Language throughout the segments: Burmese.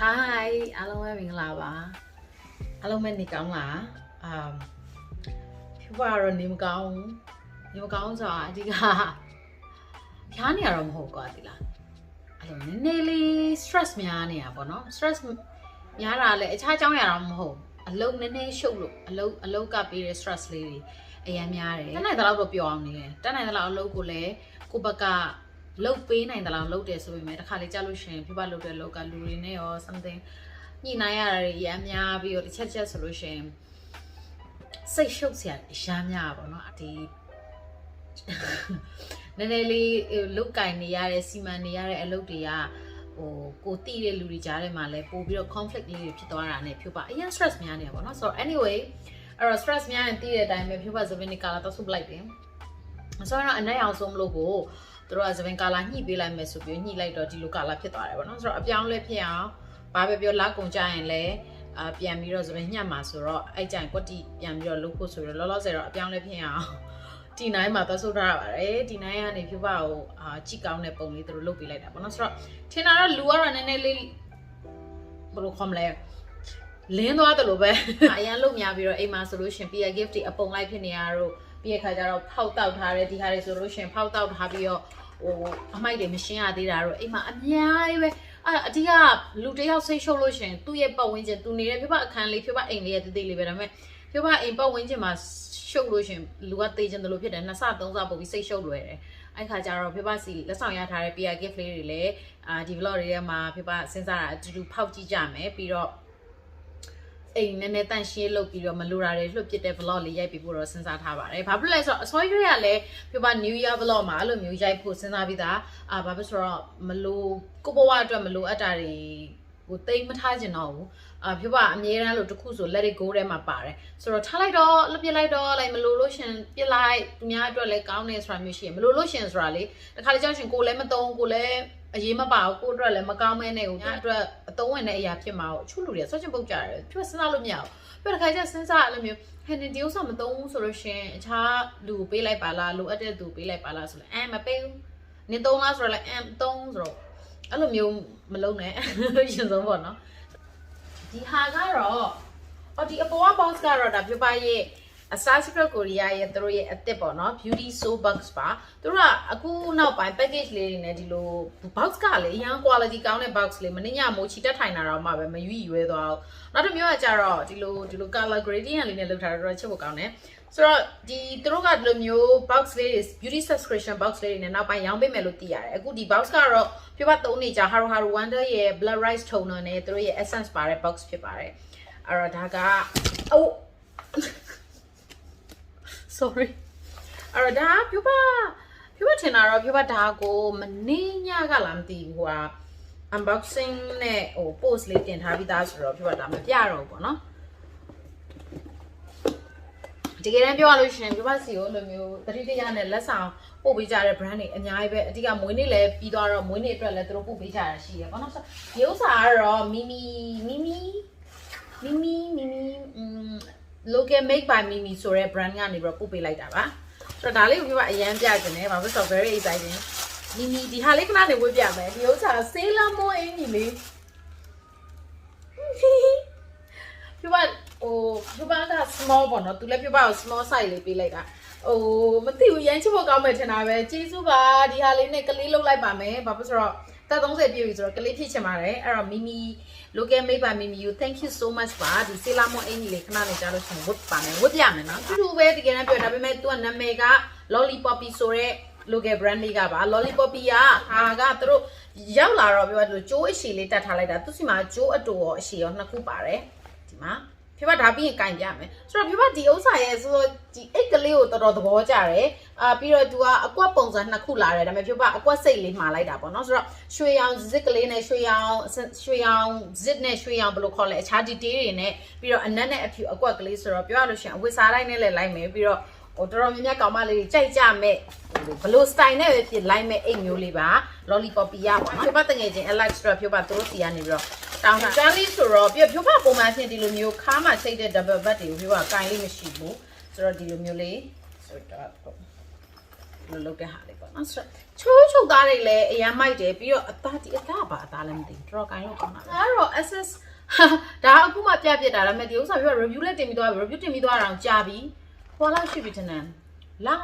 Hi အားလုံးပဲမင်္ဂလာပါအားလုံးပဲနေကောင်းလားဖြူပါတော့နေမကောင်းဆိုတာအဓိကဖျားနေရတော့မဟုတ်ကွာဒီလားအဲ့လိုနည်းနည်းလေး stress များနေတာပေါ့နော် stress များတာလည်းအခြားအကြောင်းရတာမဟုတ်အလုံးနည်းနည်းရှုပ်လို့အလုံးကပေးတဲ့ stress လေးတွေအများများတယ်တက်နိုင်တဲ့လောက်တော့ပျော်အောင်နေတယ်တက်နိုင်တဲ့လောက်အလုပ်ကိုလည်းကိုဘက်ကလုတ်ပေးနိုင်တယ်လို့လုတ်တယ်ဆိုပေမဲ့တစ်ခါလေကြာလို့ရှိရင်ဖြူပါလုတ်တဲ့လောက်ကလူတွေနဲ့ရော something ညှိနှိုင်းရတာတွေရမ်းများပြီးတော့တစ်ချက်ဆိုလို့ရှိရင်စိတ်ရှုပ်စရာရမ်းများပါတော့ဒီနည်းနည်းလေးလုတ်ကင်နေရတဲ့စီမံနေရတဲ့အလုပ်တွေကကိုတိတဲ့လူတွေကြားထဲမှာလည်းပို့ပြီးတော့ conflict လေးတွေဖြစ်သွားတာနဲ့ဖြူပါအရင် stress များနေတာပေါ့နော် so anyway အဲ့တော့ stress များရင်တည်တဲ့အတိုင်းပဲဖြူပါ 7 color တော့ဆုပ်လိုက်တယ်ဆိုတော့အနက်ရောင်ဆုံးမလို့ကိုသူတို့က7 color ညှိပေးလိုက်မယ်ဆိုပြီးညှိလိုက်တော့ဒီလို color ဖြစ်သွားတယ်ပေါ့နော်ဆိုတော့အပြောင်းလဲဖြစ်အောင်ဘာပဲပြောလက်ကုန်ကြရင်လည်းပြန်ပြီးတော့7ညှက်မှာဆိုတော့အဲ့ကြရင်ကွက်တီပြန်ပြီးတော့လုပ်ဖို့ဆိုတော့လောလောဆယ်တော့အပြောင်းလဲဖြစ်အောင်ဒီ9မှာသွားဆုပ်ထားရပါတယ်ဒီ9ကနေဖြူပါကိုကြည့်ကောင်းတဲ့ပုံလေးသူတို့လုပ်ပေးလိုက်တာပေါ့နော်ဆိုတော့ထင်တာတော့လူကတော့နည်းနည်းလေးဘယ်လိုခေါ်မလဲလင်းသွားတယ်လို့ပဲအရန်လုပ်များပြီးတော့အိမ်မှာဆိုလို့ရှင် peer gift တွေအပုံလိုက်ဖြစ်နေရတော့ပြီးရခါကျတော့ဖောက်တောက်ထားတယ်ဒီဟာတွေဆိုလို့ရှင်ဖောက်တောက်ထားပြီးတော့အမိုက်တွေမရှင်းရသေးတာတော့အိမ်မှာအများကြီးပဲအဓိကလူတယောက်စိတ်ရှုပ်လို့ရှင်သူ့ရဲ့ပတ်ဝန်းကျင်သူနေတဲ့ဖြူပါအခန်းလေးဖြူပါအိမ်လေးရဲ့တိတိလေးပဲဒါပေမဲ့ဖြူပါအိမ်ပတ်ဝန်းကျင်မှာရှုပ်လို့ရှင်လူကတေးချင်တယ်လို့ဖြစ်တယ်2ဆ3ဆပို့ပြီးစိတ်ရှုပ်လွယ်တယ်အဲ့ခါကျတော့ဖြူပါစီလက်ဆောင်ရထားတဲ့ peer gift လေးတွေလည်းဒီ vlog တွေထဲမှာဖြူပါစဉ်းစားတာအတူတူဖောက်ကြည့်ကြမယ်ပြီးတော့အိမ်နည်းနည်းတန့်ရှင်းလုပ်ပြီးတော့မလိုတာတွေလွှတ်ပစ်တဲ့ vlog လေးရိုက်ပြီးဖို့တော့စဉ်းစားထားပါတယ်။ဘာဖြစ်လဲဆိုတော့အစောရွေးရလဲပြပါ New Year vlog မှာအဲ့လိုမျိုးရိုက်ဖို့စဉ်းစားပြီးသားဘာဖြစ်ဆိုတော့မလိုကိုဘဝအတွက်မလိုအပ်တာတွေကိုတိတ်မထားကျင်တော့ဘူးပြပါအမြဲတမ်းလို့တခုဆို let it go ထဲမှာပါတယ်ဆိုတော့ထားလိုက်တော့လွှတ်ပစ်လိုက်တော့လိုက်မလိုလို့ရှင်ပစ်လိုက်သူများအတွက်လည်းကောင်းနေဆိုတာမျိုးရှိရင်မလိုလို့ရှင်ဆိုတာလေတခါလေကြောက်ရှင်ကိုလည်းမသုံးကိုလည်းအရေးမပါဘူးကိုအတွက်လည်းမကောင်းမဲနဲ့ကိုညအတွက်အသုံးဝင်တဲ့အရာဖြစ်မှာအချို့လူတွေကဆွချင်ပုတ်ကြတယ်ပြစဉ်းစားလို့မရဘူးပြတခါကျစဉ်းစားအဲ့လိုမျိုးဟဲ့နေဒီဥစ္စာမသုံးဘူးဆိုလို့ရှင်အခြားလူပေးလိုက်ပါလားလိုအပ်တဲ့သူပေးလိုက်ပါလားဆိုလည်းမပေးဘူးနေသုံးလားဆိုတော့လည်းသုံးဆိုတော့အဲ့လိုမျိုးမလုံးနဲ့ရှင်ဆုံးပေါ့နော်ဒီဟာကတော့ဒီအပေါ်က box ကတော့ဒါပြပရဲ့အစားစပရက်ကိုရီးယားရဲ့သူတို့ရဲ့အသစ်ပေါ့နော် beauty soap box ပါသူတို့ကအခုနောက်ပိုင်း package လေးတွေနဲ့ဒီလို box ကလေအရင် quality ကောင်းတဲ့ box လေးမနေ့ညမိုးချီတက်ထိုင်တာတော့မှပဲမရွေသွားအောင်နောက်တစ်မျိုးကကြတော့ဒီလို color gradient လေးနဲ့လုပ်ထားတော့ချက်ဖို့ကောင်းတယ်ဆိုတော့ဒီသူတို့ကဒီလိုမျိုး box လေးတွေ beauty subscription box လေးတွေနဲ့နောက်ပိုင်းရောင်းပေးမယ်လို့သိရတယ်အခုဒီ box ကတော့ပြပ3နေကြ Haru Wonder ရဲ့ blood rice toner နဲ့သူတို့ရဲ့ essence ပါတဲ့ box ဖြစ်ပါတယ်အဲ့တော့ဒါကsorry အဲ့တော့ဒါပြပထင်တာတော့ပြပဒါကိုမနေ့ညကလာမသိဘူးဟို unboxing နဲ့post လေးတင်ထားပြီးသားဆိုတော့ပြပဒါမပြတော့ဘူးပေါ့နော်တကယ်တမ်းပြောရလို့ရှင်ပြပစီကိုလိုမျိုးတတိတရနဲ့လက်ဆောင်ပို့ပေးကြတဲ့ brand တွေအများကြီးပဲအဓိကမွေးနေ့လည်းပြီးသွားတော့မွေးနေ့အတွက်လည်းသူတို့ပို့ပေးကြရရှိရပေါ့နော်ဆိုဒီဥစ္စာကတော့မီမီ local make by mimi ဆိုတဲ့ brand ကနေပြီးတော့ပို့ပေးလိုက်တာပါဆိုတော့ဒါလေးကိုပြပအရန်ပြကျင်တယ်ဘာလို့ဆိုတော့ very exciting မီမီဒီဟာလေးခဏနေဝေးပြမယ်ဒီဥစ္စာ Sailor Moon အင်ကြီးလေးပြပပြပက small ပေါ့နော်သူလည်းပြပကို small size လေးပေးလိုက်တာမသိဘူးရမ်းချစ်ဖို့ကောင်းမယ်ထင်တာပဲကျေးဇူးပါဒီဟာလေးနဲ့ကလေးလုတ်လိုက်ပါမယ်ဘာဖြစ်ဆိုတော့ တာ30ပြည့်ပြီဆိုတော့ကလေးဖြစ်ချင်ပါတယ်အဲ့တော့ Mimi local made by Mimi you thank you so much ပါဒီဆေးလာမွန်အင်ကြီးလေးခဏနေကြလို့ရှင်ဝတ်ပါမယ်ဝတ်ပြမယ်နော်တူတူပဲတကယ်တမ်းပြောဒါပေမဲ့ तू ကနာမည်က lollipop ဆိုတဲ့ local brand လေးကပါ lollipop ကဟာကသူတို့ရောက်လာတော့ပြောတယ်ကျိုးအရှည်လေးတက်ထားလိုက်တာသူစီမှာကျိုးအတူရောအရှည်ရောနှစ်ခုပါတယ်ဒီမှာဖေဖဒါပြီးရင်ကင်ပြမယ်ဆိုတော့ဖေဖဒီဥစ္စာရဲ့ဆိုတော့ဒီအိတ်ကလေးကိုတော်တော်သဘောကျတယ်ပြီးတော့ तू ကအကွက်ပုံစံနှစ်ခုလာတယ်ဒါပေမဲ့ဖေဖအကွက်စိတ်လေးမှာလိုက်တာပေါ့နော်ဆိုတော့ရွှေရောင် zit ကလေးနဲ့ရွှေရောင် zit နဲ့ရွှေရောင်ဘယ်လိုခေါ်လဲအခြား detail တွေနဲ့ပြီးတော့အနက်နဲ့အဖြူအကွက်ကလေးဆိုတော့ပြောရလို့ရှိရင်အဝတ်စားတိုင်းနဲ့လည်းလိုက်မယ်ပြီးတော့ဟိုတော်တော်များများကောင်မလေးတွေကြိုက်ကြမဲ့ဘလို့ style နဲ့ပဲဖြစ်လိုက်မဲ့အိတ်မျိုးလေးပါ lollipop ပြပါနော်ဖေဖတငယ်ချင်း Alex တော့ဖေဖသူတို့စီကနေပြီးတော့တောင်းတာကျန်းလေးဆိုတော့ပြဖေဖပုံမှန်ဖြစ်ဒီလိုမျိုးခါမှချိတ်တဲ့ double bag တွေကိုဖေဖကင်လေးမရှိဘူးဆိုတော့ဒီလိုမျိုးလေးဆိုတော့လိုလုပ်တဲ့ဟာလေးပေါ့နော်ဆိုတော့ချိုးသားတွေလည်းအရမ်းမိုက်တယ်ပြီးတော့အသားပါအသားလည်းမသိဘူးတော်ကင်လို့ကောင်းတာအဲ့တော့ SS ဒါအခုမှပြတာဒါပေမဲ့ဒီဥစ္စာဖေဖ review လည်းတင်ပြီးသွားပြီ review တင်ပြီးသွားတာအောင်ကြာပြီဟောလောက်ရှိပြီထင်တယ်လာ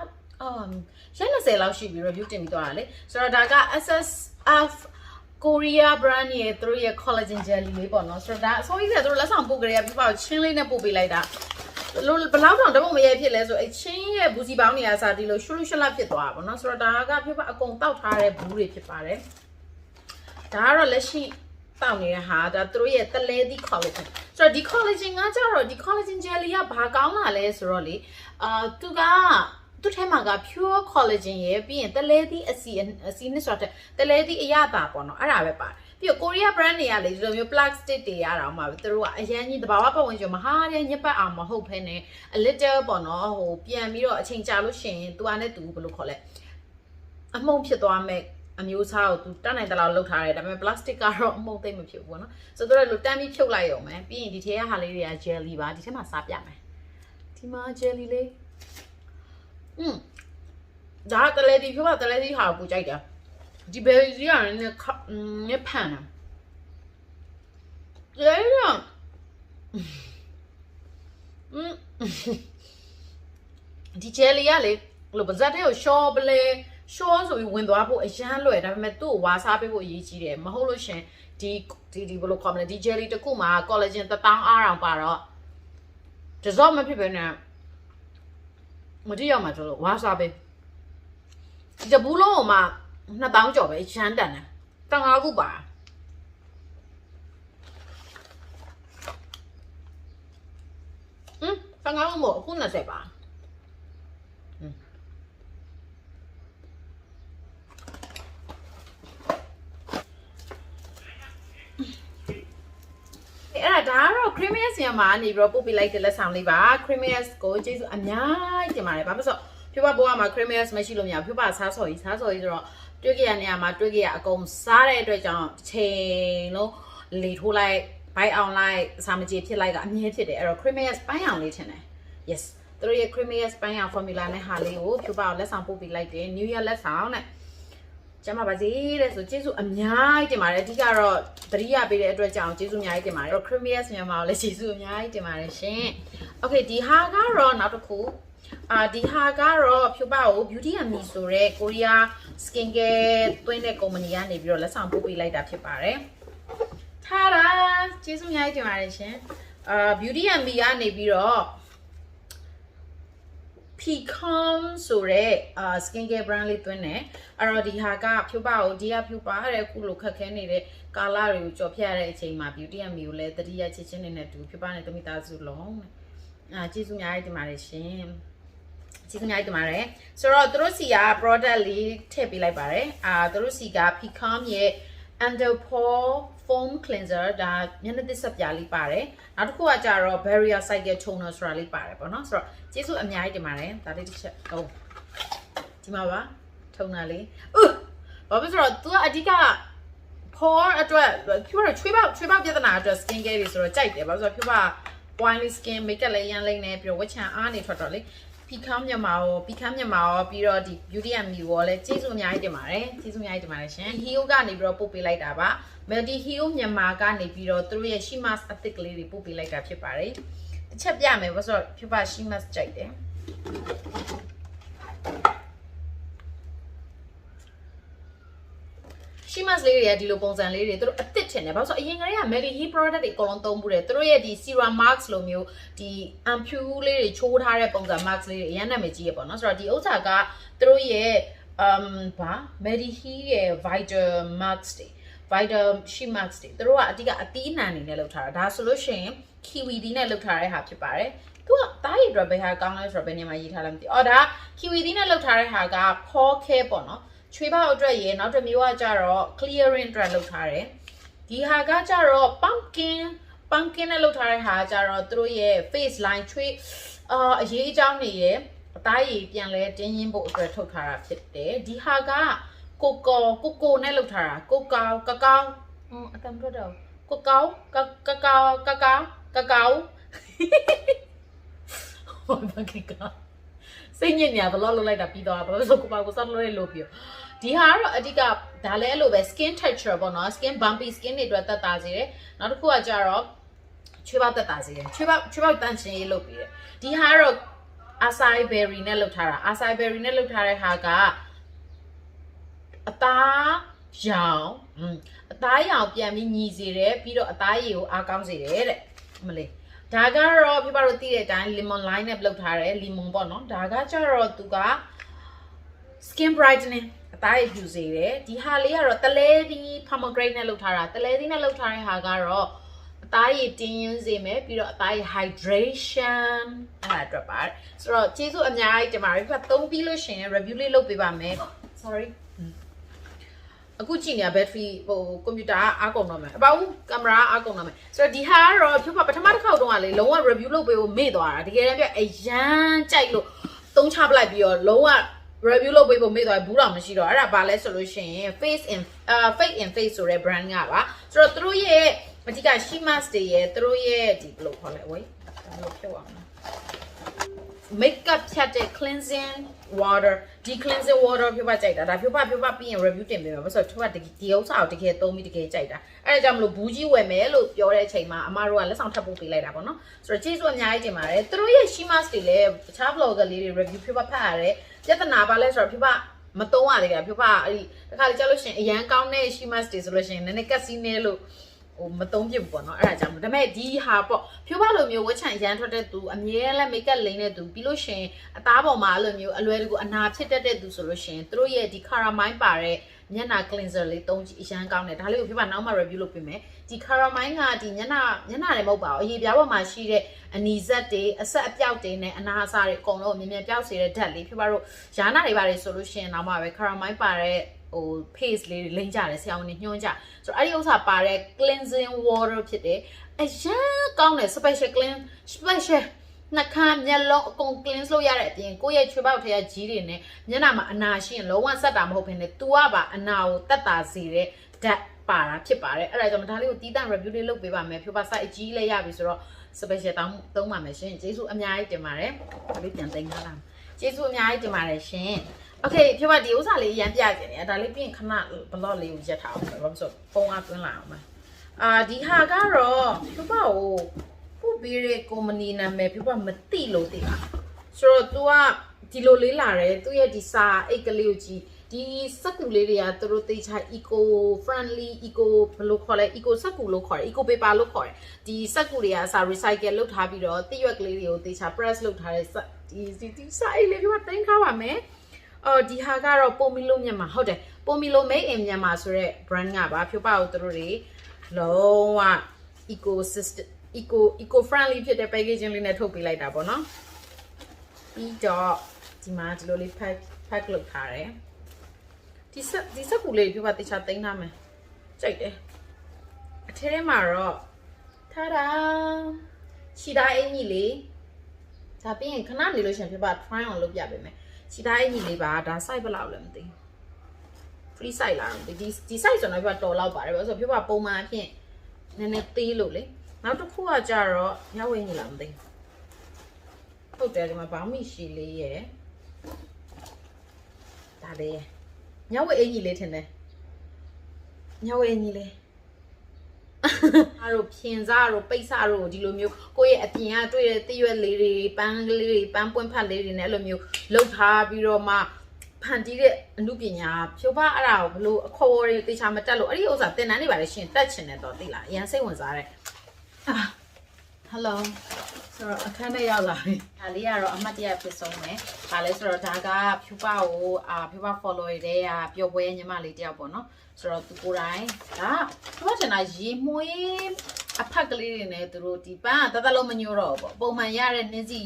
ရက်20လောက်ရှိပြီ review တင်ပြီးသွားတာလေဆိုတော့ဒါက SSF Korea brand ရဲ့သူတို့ရဲ့ collagen jelly လေးပေါ့နော်ဆိုတော့ဒါအစိုးရကသူတို့လက်ဆောင်ပို့ကြရပြပါချင်းလေးနဲ့ပို့ပေးလိုက်တာလို့ဘလောက်တောင်တပုံမရဲဖြစ်လဲဆိုအချင်းရဲ့ဘူးစီပေါင်းနေရစားဒီလိုရှုရှလဖြစ်သွားတာပေါ့နော်ဆိုတော့ဒါကပြပါအကုန်တောက်ထားတဲ့ဘူးတွေဖြစ်ပါတယ်ဒါကတော့လက်ရှိတောက်နေတဲ့ဟာဒါသူတို့ရဲ့တလဲသီး collagen ဆိုတော့ဒီ collagen ကကြတော့ဒီ collagen jelly ကဘာကောင်းလာလဲဆိုတော့လေသူထဲမှာက pure collagen ရဲ့ပြီးရင်တလဲသီးအစီနဲ့ဆိုတော့တလဲသီးအရသာပေါ့နော်အဲ့ဒါပဲပါပြီးတော့ Korea brand တွေကလေဒီလိုမျိုး plastic တွေရတာမှပဲသူတို့ကအရင်ကြီးတဘာဝပတ်ဝန်းကျင်မဟာတဲ့ညက်ပတ်အောင်မဟုတ်ဖ ೇನೆ a little ပေါ့နော်ဟိုပြန်ပြီးတော့အချိန်ကြာလို့ရှိရင်သူကနဲ့သူဘယ်လိုခေါ်လဲအမှုန့်ဖြစ်သွားမဲ့အမျိုးအစားကိုသူတတ်နိုင်တဲ့လောက်လုပ်ထားတယ်ဒါပေမဲ့ plastic ကတော့အမှုန့်သိမ့်မဖြစ်ဘူးပေါ့နော်ဆိုတော့သူတို့လိုတန်းပြီးဖြုတ်လိုက်ရုံပဲပြီးရင်ဒီထဲကဟာလေးတွေက jelly ပါဒီထဲမှာစားပြမယ်ဒီမှာ jelly လေးဒါတလဲဒီဖြုတ်ပါတလဲဒီဟာကိုပူကြိုက်တာဒီ berry ကြီးကလည်းဖန်တာလဲရဒီ jelly ကလေလို့ပါဇက်တဲ့ကိုရှော့ပလဲရှော့ဆိုပြီးဝင်သွားဖို့အရန်လွယ်ဒါပေမဲ့သူ့ကိုဝါစားပေးဖို့အရေးကြီးတယ်မဟုတ်လို့ရှင်ဒီဘယ်လိုခေါ်မလဲဒီ jelly တစ်ခုမှာ collagen 1000အားအောင်ပါတော့ dissolve မဖြစ်ဘဲနဲ့မတိရောက်မှာကျလို့ဝါစားပေးဒီတဘူးလုံးမှာ2000ကျော်ပဲရမ်းတန်တယ်15ခုပါ15ခုမို့အခု20ပါအဲ့ဒါကတော့ creamiest ညမှာနေပြီးတော့ပို့ပေးလိုက်တဲ့လက်ဆောင်လေးပါ creamiest ကိုကျေးဇူးအများကြီးတင်ပါတယ်ဘာဖြစ်လို့ဖြူပါဘောကမှာ creamiest မရှိလို့မရဖြူပါစားစော်ကြီးဆိုတော့တွေးကြရနေရာမှာတွေးကြရအကုန်စားတဲ့အတွက်ကြောင့်တစ်ချိန်လုံးလေထိုးလိုက်ဘိုက်အောင်လိုက်စာမကြေဖြစ်လိုက်ကအမြဲဖြစ်တယ်အဲ့တော့ creamiest ပန်းအောင်လေးထင်တယ် yes သူတို့ရဲ့ creamiest ပန်းအောင် formula နဲ့ဟာလေးကိုဖြူပါကိုလက်ဆောင်ပို့ပေးလိုက်တယ် new year လက်ဆောင်နဲ့ကျမပါစေတဲ့ဆိုကျေးဇူးအများကြီးတင်ပါတယ်အဓိကတော့သတိရပေးတဲ့အတွက်ကြောင့်ကျေးဇူးအများကြီးတင်ပါတယ် creamiest မြန်မာကိုလည်းကျေးဇူးအများကြီးတင်ပါတယ်ရှင် okay ဒီဟာကတော့နောက်တစ်ခုဒီဟာကတော့ဖြူပါကို beauty and me ဆိုတဲ့ Korea skincare သွင်းတဲ့ company ကနေပြီးတော့လက်ဆောင်ပို့ပေးလိုက်တာဖြစ်ပါတယ်ထားတာကျေးဇူးအများကြီးတင်ပါတယ်ရှင်beauty and me ကနေပြီးတော့ Picom ဆိုတဲ့ skincare brand လေးသွင်းတယ်အဲ့တော့ဒီဟာကဖြူပါကိုဒီကဖြူပါတဲ့အခုလိုခက်ခဲနေတဲ့ကာလာတွေကိုကြော်ဖြတ်ရတဲ့အချိန်မှာ beauty and me ကိုလည်းတတိယချစ်ချင်းနဲ့တူဖြူပါနဲ့တမိသားစုလုံးကျေးဇူးအများကြီးတင်ပါတယ်ရှင်ကျေးဇူးအများကြီးတင်ပါတယ်ဆိုတော့သူတို့စီက product လေးထည့်ပေးလိုက်ပါတယ်သူတို့စီက Picom ရဲ့ under pore foam cleanser ဒါမျက်နှာသစ်ဆက်ပြားလေးပါတယ်နောက်တစ်ခုကကြတော့ barrier cycle toner ဆိုတာလေးပါတယ်ပေါ့နော်ဆိုတော့ကျေးဇူးအများကြီးတင်ပါတယ်ဒါလေးတစ်ချက်ဒီမှာပါထုံတာလေးဘာဖြစ်ဆိုတော့ तू ကအဓိက pore အတွက်ဖြူပါချွေးပေါက်ပြဿနာအတွက် skin care တွေဆိုတော့ကြိုက်တယ်ဘာဖြစ်ဆိုတော့ဖြူပါ oily skin makeup လည်းရမ်းလိမ့်နေပြီးတော့ဝက်ချန်အားနေထွက်တော့လေ Picom မြန်မာရောပြီးတော့ဒီ beauty and me ရောလည်းကျေးဇူးအများကြီးတင်ပါတယ်ကျေးဇူးအများကြီးတင်ပါတယ်ရှင် Heo ကနေပြီးတော့ပို့ပေးလိုက်တာပါ Melody Heo မြန်မာကနေပြီးတော့သူတို့ရဲ့ Shimas အသစ်ကလေးတွေပို့ပေးလိုက်တာဖြစ်ပါတယ်တစ်ချက်ပြမယ်ဘာလို့ဆိုတော့ဖြူပါ Shimas ကြိုက်တယ် ရှိမတ်လေးတွေကဒီလိုပုံစံလေးတွေသူတို့အစ်စ်ထင်တယ်ဘာလို့ဆိုအရင်ကတည်းက mBuyy product တွေအကုန်လုံးသုံးဘူးတယ်သူတို့ရဲ့ဒီ serum mask လိုမျိုးဒီ ampoule လေးတွေချိုးထားတဲ့ပုံစံ mask လေးတွေအရင်နာမည်ကြီးရပေါ့နော်ဆိုတော့ဒီဥစ္စာကသူတို့ရဲ့ဘာ mBuyy ရဲ့ vital mask တွေ vital she mask တွေသူတို့ကအတိကအသီးနှံနေနဲ့လုပ်ထားတာဒါဆိုလို့ရှိရင် kiwi သီးနဲ့လုပ်ထားတဲ့ဟာဖြစ်ပါတယ်သူကတားရည်အတွက်ဘယ်ဟာကောင်းလဲဆိုတော့ဘယ်နေရာမှာရေးထားလဲမသိအော်ဒါ kiwi သီးနဲ့လုပ်ထားတဲ့ဟာက paw care ပေါ့နော်ချွေးပေါက်အတွက်ရေနောက်တစ်မျိုးကကြတော့ clearing အတွက်လုပ်ထားတယ်ဒီဟာကကြတော့ pumpkin နဲ့လုပ်ထားတဲ့ဟာကကြတော့သူတို့ရဲ့ face line ချွေးအရေးအကြောင်းတွေရဲ့အသားရည်ပြန်လဲတင်းရင်းဖို့အတွက်ထုတ်ထားတာဖြစ်တယ်ဒီဟာကကိုကိုနဲ့လုပ်ထားတာကိုကောအတမ်းပြတော့ကိုကောဟိုဘာကိကစိတ်ညစ်နေရဘလို့လုပ်လိုက်တာပြီးတော့ဘာလို့ဆိုကိုပါကိုစလုပ်လိုက်လို့ပြီးဒီဟာကတော့အဓိကဒါလည်းအဲ့လိုပဲ skin texture ပေါ့နော် skin bumpy skin တွေအတွက်တက်တာစေတယ်နောက်တစ်ခုကကြတော့ချွေးပေါက်တက်တာစေတယ်ချွေးပေါက်တန့်ရှင်းရေးလုပ်ပြီးတယ်ဒီဟာကတော့ acai berry နဲ့လုပ်ထားတာ acai berry နဲ့လုပ်ထားတဲ့ဟာကအသားရောင်အသားရောင်ပြန်ပြီးညီစေတယ်ပြီးတော့အသားရည်ကိုအားကောင်းစေတယ်တဲ့မလေးဒါကတော့ပြပတို့သိတဲ့အတိုင်း lemon lime နဲ့လုပ်ထားတယ် lemon ပေါ့နော်ဒါကကြတော့သူက skin brightening အသားရည်ဖြူစေတယ်ဒီဟာလေးကတော့တလဲသီး pomegranate နဲ့လုပ်ထားတာတလဲသီးနဲ့လုပ်ထားတဲ့ဟာကတော့အသားရည်တင်းရင်းစေမယ်ပြီးတော့အသားရည် hydration အဲ့ဒါအတွက်ပါဆိုတော့ကျေးဇူးအများကြီးတင်ပါတယ်ပြပသုံးပြီးလို့ရှိရင် review လေးလုပ်ပေးပါမယ် sorry အခုကြည့်နေရ battery ဟိုကွန်ပျူတာအားကုန်တော့မယ်အပေါ့ကင်မရာအားကုန်တော့မယ်ဆိုတော့ဒီဟာကတော့ဖြူပထမတစ်ခေါက်တုန်းကလေလုံးဝ review လုပ်ပေးဖို့မေ့သွားတာတကယ်တမ်းပြအရန်ကြိုက်လို့သုံးချပလိုက်ပြီးတော့လုံးဝ review လုပ်ပေးဖို့မေ့သွားဘူးတော့မရှိတော့အဲ့ဒါဘာလဲဆိုလို့ရှိရင် fake in face ဆိုတဲ့ brand ကပါဆိုတော့သူတို့ရဲ့အဓိက she mask တွေရဲ့သူတို့ရဲ့ဒီဘယ်လိုခေါ်လဲဝေးဘယ်လိုပြောအောင်လဲ makeup ဖြတ်တဲ့ cleansing water ဒီ cleansing water ဖြုတ်ပါကြိုက်တာဒါဖြုတ်ပါပြီးရင် review တင်ပေးမှာဆိုတော့သူကဒီဥစ္စာကိုတကယ်သုံးပြီးတကယ်ကြိုက်တာအဲ့ဒါကြောင့်မလို့ဘူးကြီးဝယ်မယ်လို့ပြောတဲ့အချိန်မှာအမတို့ကလက်ဆောင်ထပ်ပို့ပေးလိုက်တာပေါ့နော်ဆိုတော့ကျေးဇူးအများကြီးတင်ပါတယ်သူတို့ရဲ့ she mask တွေလည်းတခြား vlogger လေးတွေ review ဖြုတ်ပါဖတ်ရတယ်ပြဿနာပါလဲဆိုတော့ဖြုတ်ပါမသုံးရသေးတာဖြုတ်ပါအဲ့ဒီတစ်ခါလေကြားလို့ရှိရင်အရန်ကောင်းတဲ့ she mask တွေဆိုလို့ရှိရင်နည်းနည်းကက်စီနေလို့ဟိုမသုံးပြဘူးပေါ့နော်အဲ့ဒါကြောင့်ဒါပေမဲ့ဒီဟာပေါ့ဖြိုးပါလိုမျိုးဝက်ချန်ရန်ထွက်တဲ့သူအမြဲတမ်း make up လိမ့်တဲ့သူပြီးလို့ရှိရင်အသားပေါ်မှာအဲ့လိုမျိုးအလွယ်တကူအနာဖြစ်တတ်တဲ့သူဆိုလို့ရှိရင်သူတို့ရဲ့ဒီ caramine ပါတဲ့မျက်နှာ cleanser လေးသုံးကြည့်အရန်ကောင်းတယ်ဒါလေးကိုဖြိုးပါနောက်မှ review လုပ်ပေးမယ်ဒီ caramine ကဒီမျက်နှာလည်းမဟုတ်ပါဘူးအရေပြားပေါ်မှာရှိတဲ့အနီဇက်တွေအဆက်အပြောက်တွေနဲ့အနာအစားတွေအကုန်လုံးမြင်ပြောက်စေတဲ့ဓာတ်လေးဖြိုးပါတို့ယာနာတွေပါတယ်ဆိုလို့ရှိရင်နောက်မှပဲ caramine ပါတဲ့ဟို face လေးလိမ့်ကြတယ်ဆရာဝန်တွေညွှန်းကြဆိုတော့အဲ့ဒီဥစ္စာပါတဲ့ cleansing water ဖြစ်တယ်အရန်ကောင်းတယ် specialနှာခမ်းမျက်လုံးအကုန် cleanse လုပ်ရတဲ့အပြင်ကိုယ့်ရဲ့ချွေးပေါက်ထဲကကြီးတွေနဲ့မျက်နှာမှာအနာရှိရင်လုံးဝဆက်တာမဟုတ်ဘဲနဲ့ तू ကပါအနာကိုတက်တာစေတဲ့ဓာတ်ပါတာဖြစ်ပါတယ်အဲ့ဒါကြောင့်ဒါလေးကိုတီးတန့် review လေးလုပ်ပေးပါမယ်ဖြိုးပါ site အကြီးလေးရပြီဆိုတော့ special သုံးပါမယ်ရှင်ကျေးဇူးအများကြီးတင်ပါတယ်ဒါလေးပြန်သိမ်းထားလားကျေးဇူးအများကြီးတင်ပါတယ်ရှင်โอเคဖြိုးပါဒီဥစ္စာလေးရမ်းပြကြတယ်ဒါလေးပြင်ခဏ blog လေးကိုရက်ထားအောင်ဘာလို့ဆိုဖုန်းအသွင်းလာအောင်ပါဒီဟာကတော့ဖြိုးပါကိုပို့ပေးတဲ့ company နာမည်ဖြိုးပါမသိလို့သိတာဆိုတော့ तू ကဒီလိုလေးလာတယ်သူရဲ့ဒီစာအိတ်ကလေးကိုကြည့်ဒီစက်ကူလေးတွေကသူတို့သိချာ eco friendly eco ဘယ်လိုခေါ်လဲ eco စက်ကူလို့ခေါ်တယ် eco paper လို့ခေါ်တယ်ဒီစက်ကူတွေကစာ recycle လုပ်ထားပြီးတော့တိရွက်ကလေးတွေကိုသိချာ press လုပ်ထားတဲ့ဒီစာအိတ်လေးဖြိုးပါတင်ထားပါမယ်ဒီဟာကတော့ပိုမီလိုမြန်မာဟုတ်တယ်ပိုမီလို made in မြန်မာဆိုတဲ့ brand ကပါဖြိုးပါကိုသူတို့တွေလုံးဝ eco friendly ဖြစ်တဲ့ packaging လေးနဲ့ထုတ်ပေးလိုက်တာပေါ့နော်ပြီးတော့ဒီမှာဒီလိုလေး pack လုပ်ထားတယ်ဒီစက်ကူလေးဖြိုးပါတခြားသိမ်းထားမယ်ကြိုက်တယ်အထဲထဲမှာတော့ထာဒါခြေသားအင်ကြီးလေးဒါပြီးရင်ခဏနေလို့ရှင်ဖြိုးပါ try on လုပ်ပြပေးမယ်ခြေသားအင်ကြီးလေးပါဒါ size ဘယ်လောက်လဲမသိ free size လားမသိဒီ size ဆိုတော့တော်လောက်ပါတယ်ဆိုတော့ဖြိုးပါပုံမှန်အဖြစ်နည်းနည်းသေးလို့လေနောက်တစ်ခုကကြတော့ညဝင်းကြီးလားမသိဟုတ်တယ်ဒီမှာဘောင်းမီရှီလေးရယ်ဒါလေးညဝင်းအင်ကြီးလေးထင်တယ်ညဝင်းအင်ကြီးလေးအားတို့ဖြင်စားတို့ပိတ်စားတို့ဒီလိုမျိုးကိုယ့်ရဲ့အပြင်ကတွေ့တဲ့တရွက်လေးတွေပန်းကလေးတွေပန်းပွင့်ဖတ်လေးတွေနဲ့အဲ့လိုမျိုးလှုပ်ထားပြီးတော့မှ盘底的路边呀，漂把阿拉不路靠的对他们带路，而且我啥在哪里把的先带起来到底啦，颜色问啥嘞？啊 ，Hello，ဆိုတော့အခန်းထဲရောက်လာပြီ။ဒါလေးကတော့အမှတ်တရဖြစ်ဆုံးမယ်။ဒါလဲဆိုတော့ဒါကဖြူပါကိုဖြူပါ follow ရတဲ့ပျော်ပွဲညီမလေးတယောက်ပေါ့နော်။ဆိုတော့သူကိုယ်တိုင်ဒါသူကတင်တာရေမွေးအဖက်ကလေးတွေနဲ့သူတို့ဒီပန်းကတသက်လုံးမညို့တော့ဘူးပေါ့။ပုံမှန်ရတဲ့နင်းစီ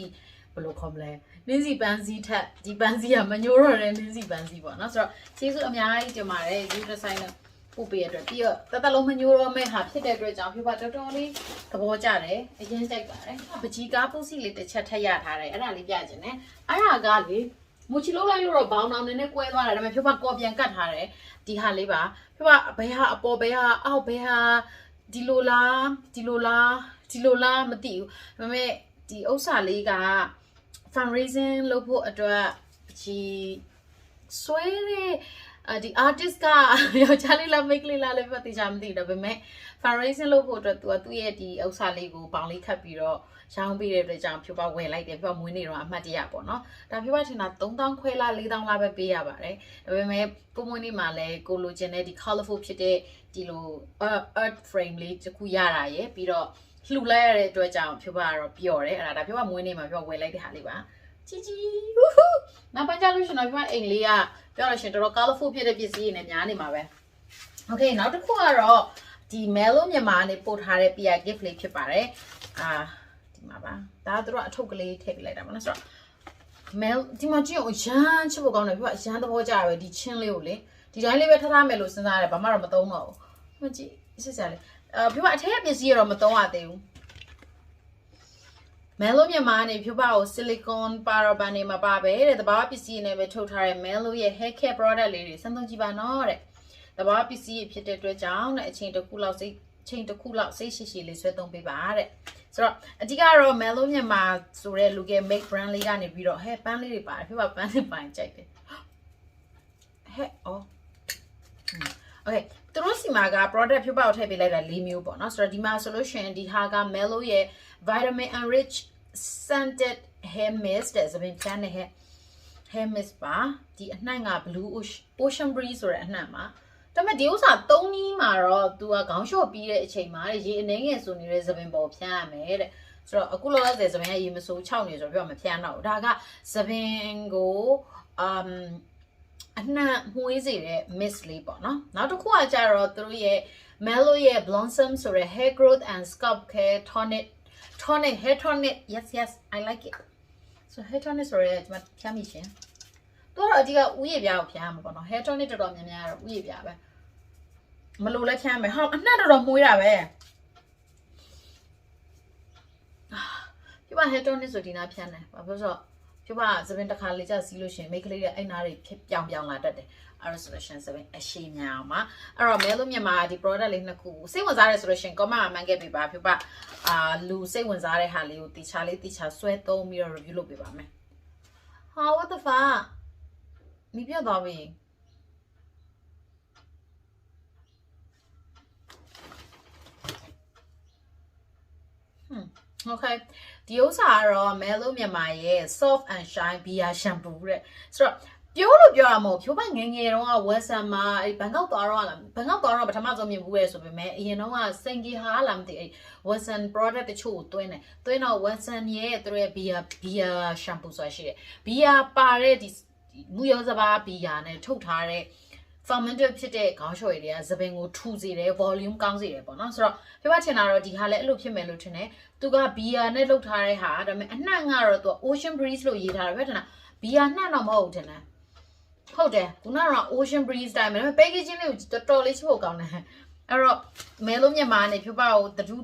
ဘယ်လိုခေါ်မလဲ။နင်းစီပန်းစီထက်ဒီပန်းစီကမညို့တော့တဲ့နင်းစီပန်းစီပေါ့နော်။ဆိုတော့ကျေးဇူးအများကြီးတင်ပါတယ်ဒီဒီဇိုင်းနဲ့ပို့ပေးရတဲ့ပြီးတော့တသက်လုံးမညိုးတော့မဲ့ဟာဖြစ်တဲ့အတွက်ကြောင့်ဖြူပါတော်တော်လေးသဘောကျတယ်အရင်ကြိုက်ပါတယ်ပကြီးကားပုစီလေးတစ်ချက်ထက်ရထားတယ်အဲ့ဒါလေးပြချင်တယ်အဲ့ဒါကလေမူချီလုံးလိုက်လို့တော့ဘောင်းအောင်နည်းနည်းကွဲသွားတယ်ဒါပေမဲ့ဖြူပါကော်ပြန်ကတ်ထားတယ်ဒီဟာလေးပါဖြူပါဘယ်ဟာအပေါ်ဘယ်ဟာအောက်ဘယ်ဟာဒီလိုလားမသိဘူးဒါပေမဲ့ဒီဥစ္စာလေးက fundraising လုပ်ဖို့အတွက်ပကြီးဆွဲတဲ့ဒီ artist ကယောက်ျားလေးလားမိန်းကလေးလားလည်းမသိချင်မသိတော့ဒါပေမဲ့ fundraising လုပ်ဖို့အတွက်သူကသူ့ရဲ့ဒီဥစ္စာလေးကိုပေါင်လေးခတ်ပြီးတော့ရောင်းပေးတဲ့အတွက်ကြောင့်ဖြူပါဝယ်လိုက်တယ်ဖြူပါမွေးနေတော့အမှတ်တရပေါ့နော်ဒါဖြူပါထင်တာ3000ခွဲလား4000လားပဲပေးရပါတယ်ဒါပေမဲ့ကိုမွေးနေမှာလည်းကိုလိုချင်တဲ့ဒီ colorful ဖြစ်တဲ့ဒီလို earth frame လေးတစ်ခုရတာရယ်ပြီးတော့လှူလိုက်ရတဲ့အတွက်ကြောင့်ဖြူပါကတော့ပျော်တယ်အဲ့ဒါဖြူပါမွေးနေမှာဖြူပါဝယ်လိုက်တဲ့ဟာလေးပါကြီးဟူးနောက်ပိုင်းကျလို့ရှင်တော့ဖြူပါအိမ်လေးကပြောလို့ရှင်တော်တော် colorful ဖြစ်တဲ့ပစ္စည်းတွေနဲ့များနေမှာပဲ Okay နောက်တစ်ခုကတော့ဒီ Mellow မြန်မာနဲ့ပို့ထားတဲ့ PR gift လေးဖြစ်ပါတယ်ဒီမှာပါဒါကတို့အထုပ်ကလေးထည့်ပေးလိုက်တာပါနော်ဆိုတော့ Mel ဒီမှာကြည့်အောင်ရမ်းချစ်ဖို့ကောင်းတယ်ပြအရမ်းသဘောကျရပဲဒီချင်းလေးကိုလေဒီတိုင်းလေးပဲထားမယ်လို့စဉ်းစားရတယ်ဘာမှတော့မသုံးတော့ဘူးမကြည့်စစ်စားလေးပြအထက်ပစ္စည်းတော့မသုံးရသေးဘူးMellow မြန်မာနဲ့ဖြူပါကို silicone paraben တွေမှာပါပဲတဲ့တဘာပစ္စည်းနဲ့ပဲထုတ်ထားတဲ့ Mellow ရဲ့ hair care product လေးတွေစမ်းသုံးကြည့်ပါနော်တဲ့တဘာပစ္စည်းဖြစ်တဲ့အတွက်ကြောင့်တဲ့အချိန်တစ်ခုလောက်စိတ်ရှိရှိလေးဆွဲသုံးပေးပါတဲ့ဆိုတော့အဓိကတော့ Mellow မြန်မာဆိုတဲ့လူက make brand လေးကနေပြီးတော့ hair ပန်းလေးတွေပါတယ်ဖြူပါပန်းလေးပိုင်းကြိုက်တယ် hair Okay သူတို့စီမှာက product ဖြူပါကိုထည့်ပေးလိုက်တာ၄မျိုးပေါ့နော်ဆိုတော့ဒီမှာဆိုလို့ရှိရင်ဒီဟာက Mellow ရဲ့ vitamin enriched scented hair mist တဲ့သပင်ဖြန်းတဲ့ hair mist ပါဒီအနှံ့က blue ocean breeze ဆိုတဲ့အနှံ့မှာဒါပေမဲ့ဒီဥစ္စာ၃နည်းမှာတော့သူကခေါင်းလျှော့ပြီးတဲ့အချိန်မှာရေအနေငယ်ဆိုနေတဲ့သပင်ပေါ်ဖြန်းရမယ်တဲ့ဆိုတော့အခုလောလောဆယ်သပင်ကရေမစိုး6နေဆိုတော့ပြောမဖြန်းတော့ဘူးဒါကသပင်ကိုအနှံ့မှုေးစေတဲ့ mist လေးပေါ့နော်နောက်တစ်ခုကကြတော့သူတို့ရဲ့ Mellow ရဲ့ Blossom ဆိုတဲ့ hair growth and scalp care tonic hair tonic yes I like it so hair tonic ဆိုရဲကျွန်မဖြန်းမိရှင်သူကတော့အဓိကဥယျာဉ်ပြားကိုဖြန်းရမှာပေါ့နော် hair tonic တော်တော်များများတော့ဥယျာဉ်ပြားပဲမလို့လဲဖြန်းမယ်ဟောအနှံ့တော်တော်မှုေးတာပဲပြပါ hair tonic ဆိုဒီနာဖြန်းတယ်ဘာဖြစ်လို့ပြပါသပင်တစ်ခါလေကျစီးလို့ရှင်မိတ်ကလေးတွေအိမ်နာတွေဖြစ်ပြောင်းလာတတ်တယ်အဲ့ဒါဆိုလို့ရှင်သပင်အရှိမြောင်မှာအဲ့တော့ Mellow မြန်မာဒီ product လေးနှစ်ခုစိတ်ဝင်စားရဲဆိုလို့ရှင် comment မှာမှန်ခဲ့ပေးပါပြပါလူစိတ်ဝင်စားတဲ့ဟာလေးကိုတီချာဆွဲသုံးပြီးတော့ review လုပ်ပေးပါမယ်ဟာ what the fuck မိပြတော့ပြီOkay ဒီဥစ္စာကတော့ Mellow မြန်မာရဲ့ soft and shine beer shampoo တဲ့ဆိုတော့ပြောလို့ပြောရမဟုတ်ဖြိုးပိုင်ငယ်တုန်းက Western မှာဘန်ကောက်သွားတော့ပထမဆုံးမြင်ဘူးရဲဆိုပေမဲ့အရင်တုန်းကစင်ကြီးဟာလာမသိWestern product တချို့ကိုတွင်းတော့ Western ရဲ့သူရဲ့ beer shampoo ဆိုတာရှိတယ် beer ပါတဲ့ဒီမူရောစပါး beer နဲ့ထုတ်ထားတဲ့fermented ဖြစ်တဲ့ခေါင်းလျှော်ရည်တွေကသပင်ကိုထူစေတယ် volume ကောင်းစေတယ်ပေါ့နော်ဆိုတော့ပြပချင်တာတော့ဒီဟာလည်းအဲ့လိုဖြစ်မယ်လို့ထင်တယ်သူက beer နဲ့လုပ်ထားတဲ့ဟာဒါပေမဲ့အနှံ့ကတော့သူ ocean breeze လို့ရေးထားတယ်ပဲထင်တာ beer နှံ့တော့မဟုတ်ဘူးထင်တယ်ဟုတ်တယ်ခုနကတော့ ocean breeze တိုင်းပဲဒါပေမဲ့ packaging လေးကိုတော်တော်လေးချဖို့ကောင်းတယ်အဲ့တော့ Mellow မြန်မာနဲ့ဖြူပါကိုတတူ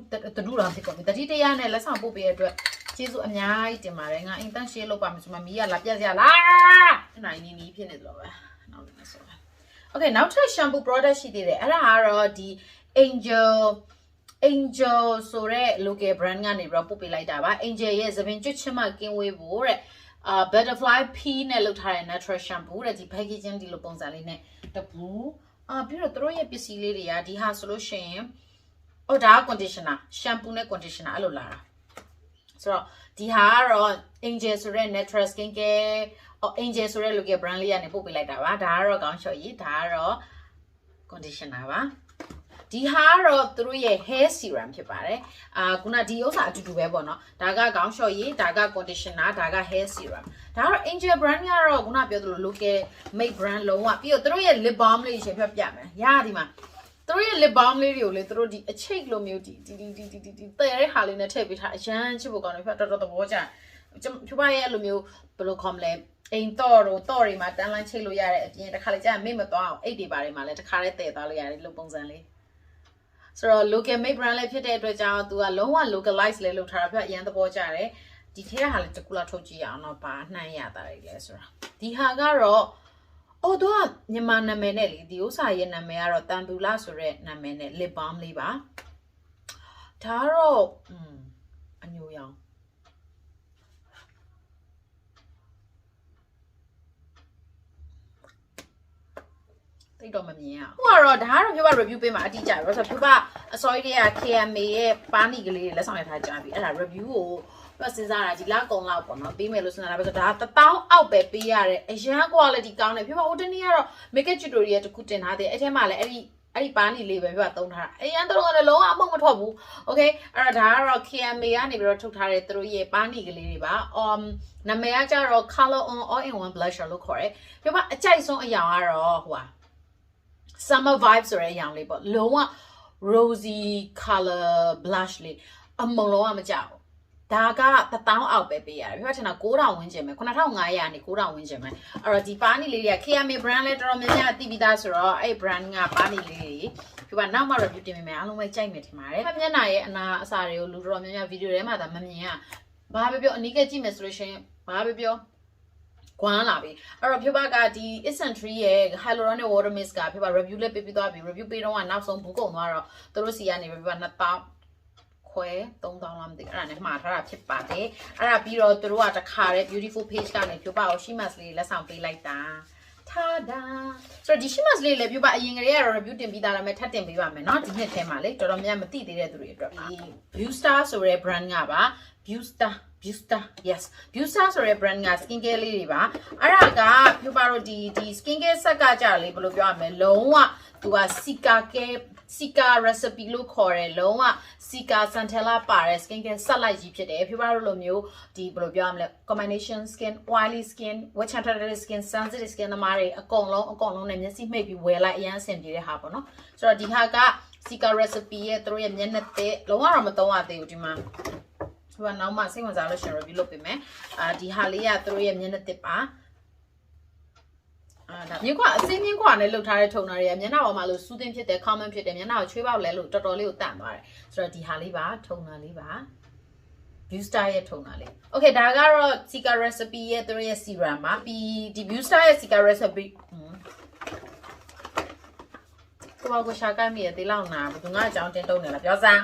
တော်ဖြစ်ကုန်ပြီတတိတရားနဲ့လက်ဆောင်ပို့ပေးရတဲ့အတွက်ကျေးဇူးအများကြီးတင်ပါတယ်ငါအိမ်တန်း share လုပ်ပါမယ်ဆိုမှမီးကလာပြက်စရာလားအဲ့နိုင်နီးဖြစ်နေသလိုပဲနောက်လည်းဆိုOkay နောက်ထပ် shampoo product ရှိသေးတယ်အဲ့ဒါကတော့ဒီ Angel ဆိုတဲ့ local brand ကနေပြီးတော့ပို့ပေးလိုက်တာပါ Angel ရဲ့သပင်ကျွတ်ချင်းမှကင်းဝေးဖို့တဲ့butterfly pea နဲ့လုပ်ထားတဲ့ natural shampoo တဲ့ဒီ packaging ဒီလိုပုံစံလေးနဲ့တပူပြီးတော့တို့ရဲ့ပစ္စည်းလေးတွေကဒီဟာဆိုလို့ရှိရင်ဒါက conditioner shampoo နဲ့ conditioner အဲ့လိုလာတာဆိုတော့ဒီဟာကတော့ Angel ဆိုတဲ့ natural skin care angel ဆိုတဲ့ local brand လေးကနေပို့ပေးလိုက်တာပါဒါကတော့ကောင်းချော်ကြီးဒါကတော့ conditioner ပါဒီဟာတော့သူတို့ရဲ့ hair serum ဖြစ်ပါတယ်ခုနဒီဥစ္စာအတူတူပဲပေါ့နော်ဒါကခေါင်းလျှော်ရည်ဒါက conditioner ဒါက hair serum ဒါကတော့ angel brand ကတော့ခုနပြောသလို local made brand လုံးဝပြီးတော့သူတို့ရဲ့ lip balm လေးရှင်းပြပြမယ်ရဒီမှာသူတို့ရဲ့ lip balm လေးတွေကိုလေသူတို့ဒီအချိတ်လိုမျိုးဒီတည်တဲ့ဟာလေးနဲ့ထည့်ပေးထားအရန်ချစ်ဖို့ကောင်းတယ်ဖတ်တော်တော်သဘောကျဖြူပါရဲ့လိုမျိုးဘယ်လိုခေါ်မလဲအိမ်တော့တွေမှာတန်းလန်းချိတ်လို့ရတဲ့အပြင်တစ်ခါလေကြာမိတ်မသွားအောင်အိတ်တွေပါတယ်မှာလည်းတစ်ခါလေးတည်သွားလို့ရတယ်လို့ပုံစံလေးဆိုတော့ local made brand လေးဖြစ်တဲ့အတွက်ကြောင့်သူကလုံးဝ localize လေးလုပ်ထားတာပြအရင်သဘောကျတယ်ဒီထဲဟာလည်းတကူလာထုတ်ကြည့်အောင်တော့ဘာနှမ်းရတာလဲဆိုတာဒီဟာကတော့တော့မြန်မာနာမည်နဲ့လေဒီဥစ္စာရဲ့နာမည်ကတော့တန်တူလာဆိုတဲ့နာမည်နဲ့ lip balm လေးပါဒါတော့အညိုရောင်တိတ်တော့မမြင်ရဘူးဟိုကတော့ဒါကတော့ပြောပါ review ပေးမှာအတိအကျပဲဆိုတော့ပြောပါအစောကြီးတွေက KMA ရဲ့ပါနီကလေးတွေလက်ဆောင်ရထားကြပြီအဲ့ဒါ review ကိုတော့စဉ်းစားတာဒီလောက်ကုန်လောက်ပေါ့နော်ပေးမယ်လို့စဉ်းစားတာပဲဆိုတော့ဒါ1000အောက်ပဲပေးရတယ်အရန် quality ကောင်းတယ်ပြောပါဟိုတနေ့ကတော့ makeup tutorial တခုတင်ထားတယ်အဲ့ထဲမှာလည်းအဲ့ဒီပါနီလေးပဲပြောပါသုံးထားတာအရန်တော့လည်းလုံးဝအမုံမထွက်ဘူး okay အဲ့တော့ဒါကတော့ KMA ကနေပြီးတော့ထုတ်ထားတဲ့သူတို့ရဲ့ပါနီကလေးတွေပါနာမည်ကကြတော့ color on all in one blusher လို့ခေါ်တယ်ပြောပါအကြိုက်ဆုံးအရာကတော့ဟိုပါsummer vibe ဆိုတဲ့အရာလေးပေါ့လုံးဝ rosy color blush လေးအမုံလုံးဝမကြောက်ဒါက1000အောက်ပဲပေးရတယ်ပြောချင်တာ9000ဝန်းကျင်ပဲ9500ကနေ9000ဝန်းကျင်ပဲအဲ့တော့ဒီပါနီလေးတွေက KMA brand လေးတော်တော်များများသိပြီးသားဆိုတော့အဲ့ brand ကပါနီလေးတွေပြောနောက်မှ review တင်ပေးမယ်အားလုံးပဲကြိုက်မယ်ထင်ပါတယ်မျက်နှာရဲ့အနာအစာတွေကိုလူတော်များများ video ထဲမှာဒါမမြင်ရဘာပဲပြောအနီးကကြည့်မယ်ဆိုလို့ရှိရင်ဘာပဲပြောကွမ်းလာပြီအဲ့တော့ဖြူပါကဒီ Essential ရဲ့ hyaluronic water mist ကဖြူပါ review လေးပေးပြီးသွားပြီ review ပေးတော့ကနောက်ဆုံးဘူးကုန်သွားတော့သူတို့စီကနေဖြူပါ2000ခွဲ3000လားမသိအဲ့ဒါနဲ့မှာထားတာဖြစ်ပါတယ်အဲ့ဒါပြီးတော့သူတို့ကတခါတဲ့ beautiful page ကနေဖြူပါကို shimas လေးလက်ဆောင်ပေးလိုက်တာထားတာဆိုတော့ဒီ shimas လေးလည်းဖြူပါအရင်ကတည်းက review တင်ပြီးသားဒါပေမဲ့ထပ်တင်ပေးပါမယ်เนาะဒီနှစ်ထဲမှာလေတော်တော်များမသိသေးတဲ့သူတွေအတွက်ပါ Viewstar ဆိုတဲ့ brand ကပါ Viewstar yes Viewstar ဆိုတဲ့ brand က skincare လေးတွေပါအဲ့ဒါကဖြူပါတော့ဒီ skincare set ကကြလေဘယ်လိုပြောရမလဲလုံးဝသူက Sika recipe လို့ခေါ်တယ်လုံးဝ Sika Centella ပါတဲ့ skincare set လိုက်ကြီးဖြစ်တယ်ဖြူပါတို့လိုမျိုးဒီဘယ်လိုပြောရမလဲ combination skin oily skin wet chanted skin sensitive skin သမားတွေအကုန်လုံးနဲ့မျက်စိမှိတ်ပြီးဝယ်လိုက်အရန်အဆင်ပြေတဲ့ဟာပေါ့နော်ဆိုတော့ဒီဟာက Sika recipe ရဲ့သူတို့ရဲ့မျက်နှာသစ်လုံးဝတော့မသုံးရသေးဘူးဒီမှာဟိုနောက်မှစိတ်ဝင်စားလို့ရှင် review လုပ်ပေးမယ်ဒီဟာလေးကသူတို့ရဲ့မျက်နှာသစ်ပါဒါမြင်းခွအစင်းမြင်းခွနဲ့လှုပ်ထားတဲ့ထုံနာတွေကမျက်နှာပေါ်မှာလို့စူးသင်းဖြစ်တယ် common ဖြစ်တယ်မျက်နှာကိုချွေးပေါက်လဲလို့တော်တော်လေးကိုတန့်သွားတယ်ဆိုတော့ဒီဟာလေးပါထုံနာလေးပါ Viewstar ရဲ့ထုံနာလေး okay ဒါကတော့ Sika recipe ရဲ့သူတို့ရဲ့ serum ပါပြီးဒီ Viewstar ရဲ့ Sika recipe ကိုရှာကိုင်းမိရသေးလောက်နာဘယ်သူကအကြောင်းတင်းတုံးနေလားပြောစမ်း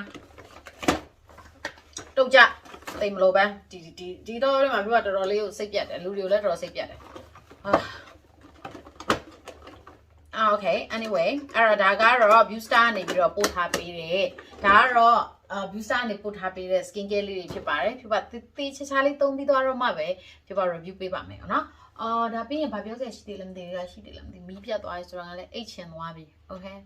တုတ်ကြတိမ်မလို့ပဲဒီတော့ဒီမှာပြောတာတော်တော်လေးကိုစိတ်ပြတ်တယ်လူတွေကိုလည်းတော်တော်စိတ်ပြတ်တယ်okay anyway အဲ့တော့ဒါကတော့ Viewstar နေပြီးတော့ပို့ထားပေးတယ်ဒါကတော့ Viewstar နေပို့ထားပေးတဲ့ skincare လေးတွေဖြစ်ပါတယ်ဖြစ်ပါတေးချာလေးသုံးပြီးသွားတော့မှပဲဖြစ်ပါ review ပေးပါမယ်နော်ဒါပြီးရင်ဘာပြောစရာရှိသေးလဲမသိဘူးလားရှိသေးလားမသိမီးပြတ်သွားပြီဆိုတော့လည်းအိတ်ချင်သွားပြီ okay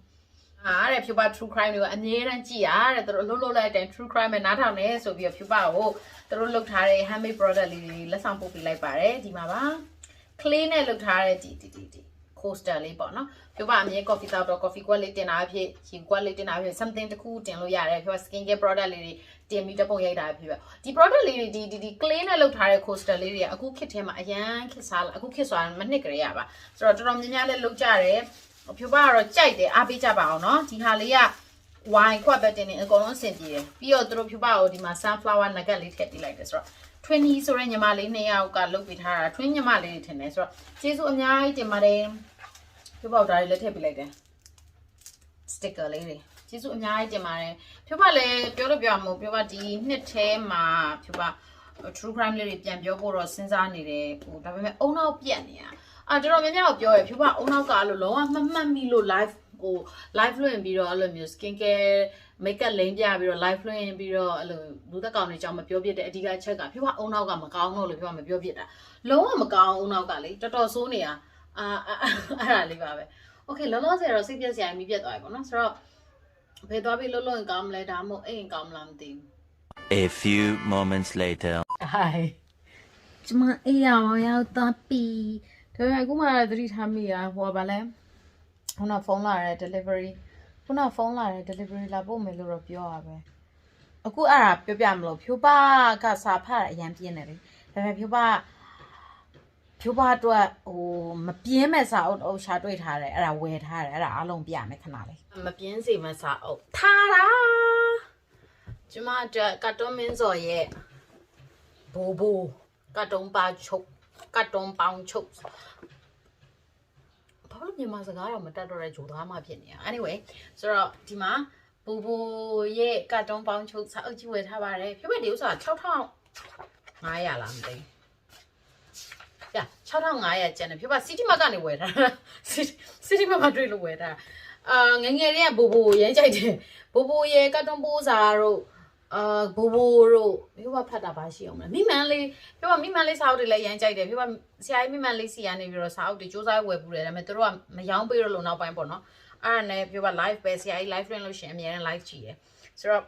တဲ့ဖြူပါ true crime တွေကအမြဲတမ်းကြည့်ရတဲ့သူတို့လှုပ်လိုက်တဲ့အတိုင်း true crime နဲ့နားထောင်နေဆိုပြီးတော့ဖြူပါကိုသူတို့လုပ်ထားတဲ့ handmade product လေးတွေလက်ဆောင်ပို့ပေးလိုက်ပါတယ်ဒီမှာပါ clay နဲ့လုပ်ထားတဲ့ဒီ coaster လေးပေါ့နော်ဖြူပါအမြဲ coffee တောက်တော့ coffee ကွက်လေးတင်တာဖြစ်ရေကွက်လေးတင်တာဖြစ် something တခုတင်လို့ရတယ်ဖြူပါ skincare product လေးတွေတင်ပြီးတပုံရိုက်တာဖြစ်ပါဒီ product လေးတွေဒီ clay နဲ့လုပ်ထားတဲ့ coaster လေးတွေကအခုခေတ်ထဲမှာအရန်ခေတ်စားလာအခုခေတ်ဆိုတာမနှစ်ကလေးရပါဆိုတော့တော်တော်များများလည်းလုပ်ကြတယ်ဖြူပါကတော့ကြိုက်တယ်အားပေးကြပါအောင်နော်ဒီဟာလေးက wine ခွက်ပဲတင်နေအကုန်လုံးအဆင်ပြေတယ်ပြီးတော့သူတို့ဖြူပါကိုဒီမှာ sunflower nugget လေးထည့်ပေးလိုက်တယ်ဆိုတော့ twin ဆိုတဲ့ညီမလေး2ယောက်ကလုပ်ပေးထားတာ twin ညီမလေးတွေထင်တယ်ဆိုတော့ကျေးဇူးအများကြီးတင်ပါတယ်ဖြူပါဒါလေးလည်းထည့်ပေးလိုက်တယ် sticker လေးတွေကျေးဇူးအများကြီးတင်ပါတယ်ဖြူပါလည်းပြောလို့ပြောမှာမဟုတ်ဖြူပါဒီနှစ်ထဲမှာဖြူပါ true crime လေးတွေပြန်ပြောဖို့တော့စဉ်းစားနေတယ်ဟိုဒါပေမဲ့အုံနောက်ပြက်နေတာတော်တော်များများပြောရဖြူပါအုံနောက်ကလို့လုံးဝမမှတ်မိလို့ live live လွှင့်ပြီးတော့အဲ့လိုမျိုး skin care makeup လိမ့်ပြပြီးတော့ live လွှင့်ပြီးတော့အဲ့လိုလူသက်ကောင်တွေကြောင့်မပြောပြတဲ့အဓိကအချက်ကဖြူကအုံနောက်ကမကောင်းတော့လို့ဖြူကမပြောပြတာလုံးဝမကောင်းအုံနောက်ကလေတော်တော်ဆိုးနေတာအဲ့ဒါလေးပါပဲ okay လောလောဆယ်တော့စိတ်ပြက်စရာမီးပြက်သွားပြီပေါ့နော်ဆိုတော့ဘယ်သွားပြီးလုံးလုံးကောင်းမလဲဒါမှမဟုတ်အိမ်ကောင်းမလားမသိဘူး A few moments later hi ကျမအေးရအောင်ရောက်သွားပြီဒါပေမဲ့အခုမှသတိထားမိတာဟိုကဘာလဲခုနဖုန်းလာတဲ့ delivery ခုနဖုန်းလာတဲ့ delivery လာပို့မယ်လို့တော့ပြောရပဲအခုအဲ့ဒါပြောပြမလို့ဖြိုးပါကစာဖတ်အရန်ပြင်းတယ်လေဒါပေမဲ့ဖြိုးပါအတွက်ဟိုမပြင်းမဲ့စာအုပ်ရှာတွေ့ထားတယ်အဲ့ဒါဝယ်ထားတယ်အဲ့ဒါအားလုံးပြမယ်ခဏလေးမပြင်းစေမဲ့စာအုပ်ထားတာကျမအတွက်ကတ်တုံးမင်းစော်ရဲ့ဘိုးဘိုးကတ်တုံးပါချုပ်ကတ်တုံးပေါင်းချုပ်ဘာလို့မြန်မာစကားတော့မတတ်တော့တဲ့ဂျိုသားမှဖြစ်နေတာ anyway ဆိုတော့ဒီမှာဘိုးဘိုးရဲ့ကတ်တုံးပေါင်းချုပ်စာအုပ်ကြီးဝယ်ထားပါတယ်ဖြိုးပဲဒီဥစ္စာ6500လားမသိဘူးရ6500ကျန်တယ်ဖြိုးပါ city mark ကနေဝယ်ထားတာ city mark မှာတွေ့လို့ဝယ်ထားငငယ်လေးကဘိုးဘိုရမ်းကြိုက်တယ်ဘိုးဘိုရဲ့ကတ်တုံးပိုးစာတို့ဘိုးဘိုတို့ဖြိုးပါဖတ်တာပါရှိအောင်မလားမိမှန်လေးဖြိုးပါမိမှန်လေးစာအုပ်တွေလည်းရမ်းကြိုက်တယ်ဖြိုးပါဆရာကြီးမိမှန်လေးစီကနေပြီးတော့စာအုပ်တွေစူးစမ်းဝယ်ပူတယ်ဒါပေမဲ့သူတို့ကမယောင်းပေးတော့လို့နောက်ပိုင်းပေါ့နော်အဲ့ဒါနဲ့ဖြိုးပါ live ပဲဆရာကြီး live လွှင့်လို့ရှင်အများနဲ့ live ကြည့်ရယ်ဆိုတော့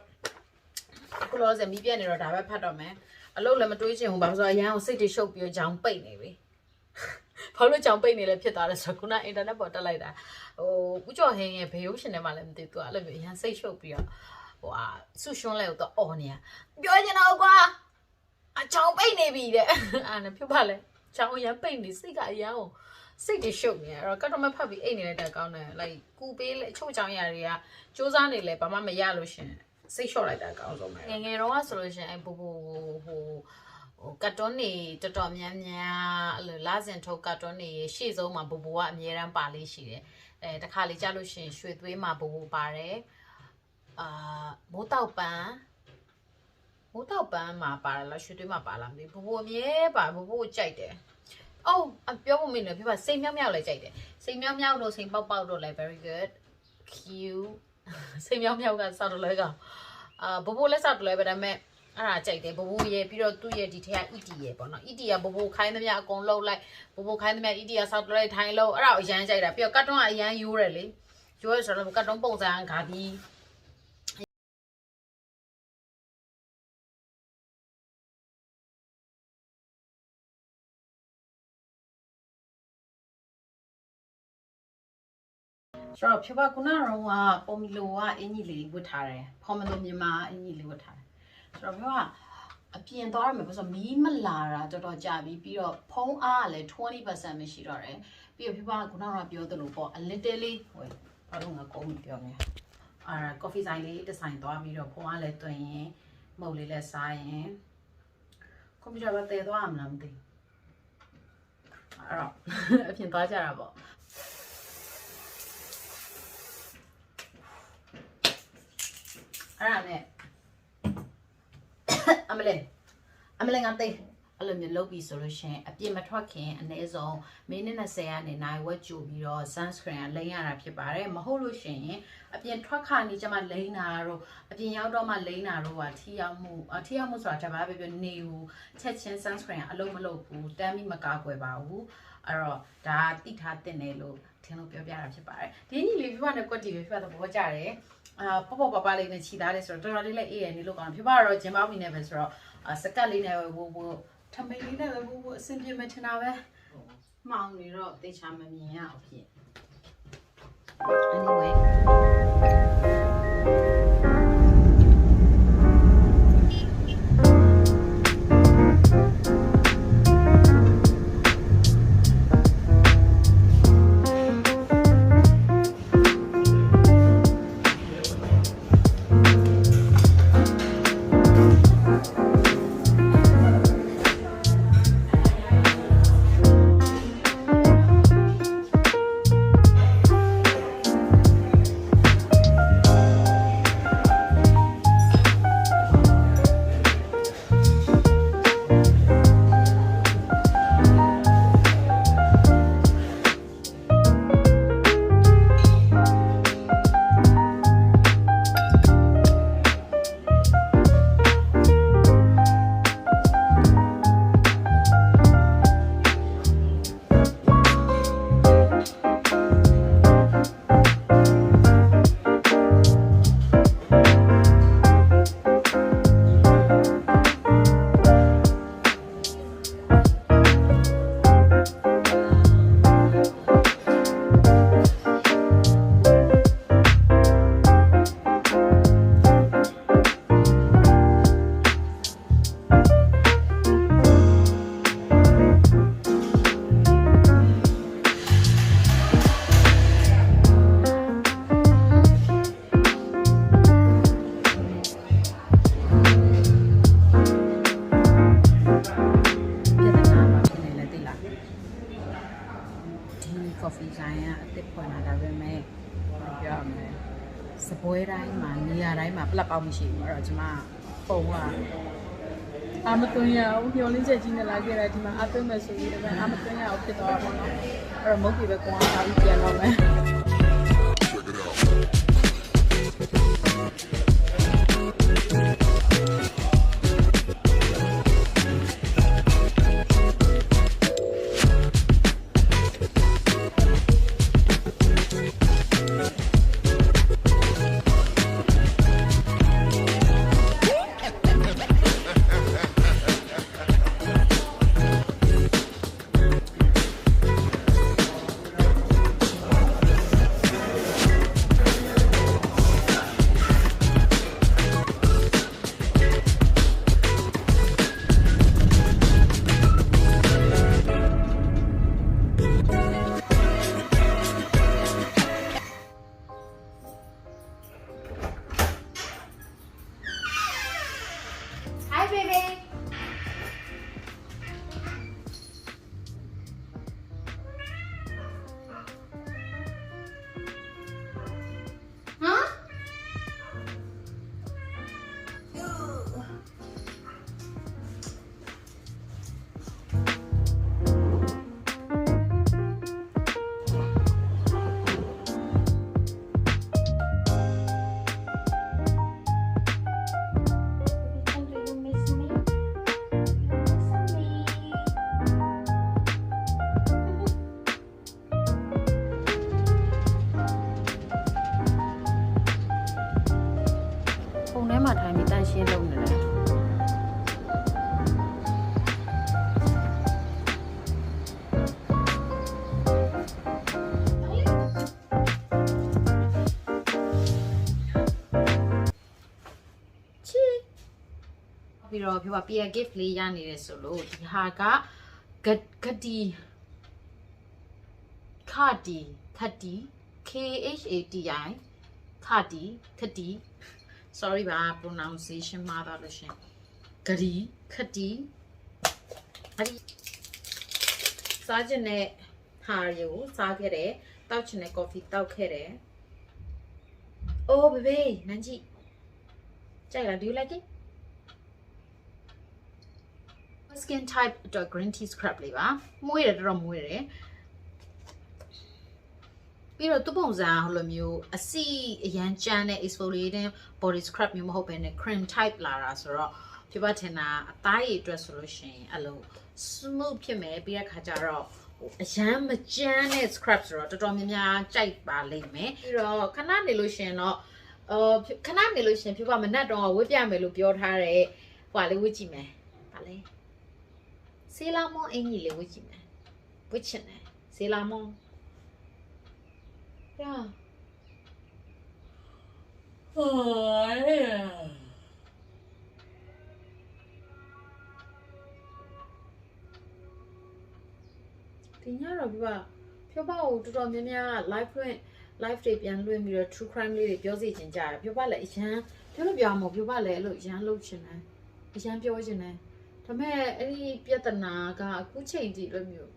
အခုလောဆယ်မီးပြတ်နေတော့ဒါပဲဖတ်တော့မယ်အလုပ်လည်းမတွေးချင်ဘူးဘာလို့ဆိုတော့အရန်ကိုစိတ်တွေရှုပ်ပြီးတော့ဂျောင်ပိတ်နေပြီဘာလို့ကြောင်ပိတ်နေလဲဖြစ်သွားလဲဆိုတော့ခုနအင်တာနက်ပေါ်တက်လိုက်တာဟိုဦးကျော်ဟင်းရဲ့ဘေယိုးရှင်ထဲမှာလည်းမသိသူကအဲ့လိုမျိုးအရန်စိတ်ရှုပ်ပြီးတော့ဟိုဆူရှွန်းလဲတော့အော်နေရပြောချင်တော့ကွာအချောင်ပိတ်နေပြီတဲ့အဲ့နဲ့ဖြစ်ပါလဲချောင်ရန်ပိတ်နေစိတ်ကအရန်ကိုစိတ်တွေရှုပ်နေရအဲ့တော့ကတ်တော့မဖတ်ပြီးအိတ်နေလိုက်တာကောင်းတယ်like ကူပေးလေအချို့ချောင်ရတွေကစူးစမ်းနေလဲဘာမှမရလို့ရှင်စိတ်လျှော့လိုက်တာကောင်းဆုံးပဲငငယ်တော့ဆိုလို့ရှင်အဲ့ဘူဘူဟိုကတ်တွန်းနေတော်တော်များများအဲ့လိုလာစင်ထုတ်ကတ်တွန်းနေရှေ့ဆုံးမှာဘူဘူကအမြဲတမ်းပါလေးရှိတယ်အဲတခါလေကြာလို့ရှင်ရွှေသွေးမှာဘူဘူပါတယ်မိုးတောက်ပန်းမှာပါလားရွှေသွေးမှာပါလားမသိဘူဘူအမြဲပါဘူဘူကိုကြိုက်တယ်အော်ပြောဖို့မင်းလည်းပြပါစိတ်မြောက်မြောက်လည်းကြိုက်တယ်စိတ်မြောက်မြောက်တို့စိတ်ပေါက်ပေါက်တို့လည်း very good cute စိတ်မြောက်မြောက်ကစောက်တလဲကဘူဘူလည်းစောက်တလဲပဲဒါပေမဲ့အဲ့ဒါကြိုက်တယ်ဘိုးရဲ့ပြီးတော့သူ့ရဲ့ဒီထက်က ET ရဲ့ပေါ့နော် ET ကဘိုးခိုင်းသမျှအကုန်လှုပ်လိုက်ဘိုးခိုင်းသမျှ ET ကဆောက်လိုက်ထိုင်လို့အဲ့ဒါကိုအရန်ကြိုက်တာပြီးတော့ကတ်တွန်းကအရန်ယူရတယ်လေယူရဆိုတော့ကတ်တွန်းပုံစံကဂါဒီဆိုတော့ဖြစ်ပါခုနကတော့ပုံမီလိုကအင်ကြီးလေးဝတ်ထားတယ်ဖော်မလိုမြန်မာအင်ကြီးလေးဝတ်ထားတယ်ဆိုတော့ပြောကအပြင်သွားရမယ်ဆိုတော့မီးမလာတာတော်တော်ကြာပြီပြီးတော့ဖုံးအားကလည်း20%မရှိတော့တယ်ပြီးတော့ဖြစ်ပါခုနကပြောသလိုပေါ့ a little လေးဟိုဘာလို့ငါကုန်းပြောနေcoffee ဆိုင်လေးတစ်ဆိုင်သွားပြီးတော့ဖုံးအားလည်းတွင်ရင်မုတ်လေးလည်းစားရင်ကွန်ပျူတာပဲတည်သွားမှာမသိအဲ့တော့အပြင်သွားကြတာပေါ့အဲ့ဒါနဲ့အမလေးငါသိအဲ့လိုမျိုးလုပ်ပြီးဆိုလို့ရှင်အပြင်မထွက်ခင်အနည်းဆုံးမိနစ်20ကနေနိုင်ဝက်ကြိုပြီးတော့ sunscreen လိမ့်ရတာဖြစ်ပါတယ်မဟုတ်လို့ရှင်အပြင်ထွက်ခါနေကျမလိမ့်တာတော့အပြင်ရောက်တော့မှလိမ့်တာတော့ထိရောက်မှုဆိုတာတပါးပဲပြောနေကိုချက်ချင်း sunscreen အလုံးမလုပ်ဘူးတမ်းပြီးမကာကွယ်ပါဘူးအဲ့တော့ဒါတိထားတင်တယ်လို့ထင်လို့ပြောပြတာဖြစ်ပါတယ်ဒီညီလေးပြပနဲ့ကွက်တီပဲပြတော့ဘောကြတယ်ပေါ့ပပလေးနဲ့ခြိသားလေးဆိုတော့တော်တော်လေးလည်းအေးရနေလို့ကောင်းပြပတော့ဂျင်ပေါင်းမီနဲ့ပဲဆိုတော့စကတ်လေးနဲ့ပဲဝထမိန်လေးနဲ့ပဲအဆင်ပြေမှထင်တာပဲမောင်နေတော့တေချာမမြင်ရအောင်ဖြစ် anyway တိုင်းမှာပလက်ပေါင်းမရှိဘူးအဲ့တော့ကျွန်မပုံကအာမသွင်းရအောင်ညှော်လင်းချက်ကြီးနဲ့လာခဲ့တာဒီမှာအသွင်းမဲ့ဆိုပြီးတော့အာမသွင်းရအောင်ဖြစ်သွားတာပေါ့နော်အဲ့တော့မုတ်ပြီပဲကွာလာပြီးပြန်တော့မယ် Hi baby ฮะပုံထဲမှာထိုင်ပြီးတန့်ရှင်းလုပ်နေတယ်ပြီးတော့ပြောပါ peer gift လေးရနေတယ်ဆိုလို့ဒီဟာကဂတီခတီKHATI ခတီ sorry ပါ pronunciation မှားသွားလို့ရှင်ခတီအဲ့ဒီစားခြင်းနဲ့ဟာရီကိုစားခဲ့တယ်တောက်ခြင်းနဲ့ coffee တောက်ခဲ့တယ်အိုးဘေဘေနန်းကြီးကြိုက်လား do you like it skin type အတွက် green tea scrub လေးပါမွေးတယ်တော်တော်မွေးတယ်ပြီးတော့သူ့ပုံစံဟိုလိုမျိုးအစီအရန်ကျန်းတဲ့ exfoliating body scrub မျိုးမဟုတ်ဘဲနဲ့ cream type လာတာဆိုတော့ဖြစ်ပါထင်တာအသားရည်အတွက်ဆိုလို့ရှိရင်အဲ့လို smooth ဖြစ်မယ်ပြီးတဲ့ခါကျတော့အရန်မကျန်းတဲ့ scrub ဆိုတော့တော်တော်များများကြိုက်ပါလိမ့်မယ်ပြီးတော့ခဏနေလို့ရှိရင်တော့ခဏနေလို့ရှိရင်ဖြစ်ပါမနက်တော့ဝတ်ပြမယ်လို့ပြောထားတဲ့ဟိုလေးဝတ်ကြည့်မယ်ဗာလဲဆေးလာမွန်အင်ကြီးလေးဝတ်ကြည့်မယ်ဝတ်ချင်တယ်ဆေးလာမွန်呀，哎呀，ဒီညတော့ပြပါဖြောပါကိုတော်တော်များများ live တွေပြန်လွှင့်ပြီးတော့ true crime လေးတွေပြောစီချင်ကြတယ်ဖြောပါလည်းအရန်ပြောလို့ပြောမှာဖြောပါလည်းအဲ့လိုရန်လှုပ်ချင်တယ်အရန်ပြောချင်တယ်ဒါပေမဲ့အဲ့ဒီပြဿနာကအခုချိန်ကြီးလိုမျိုး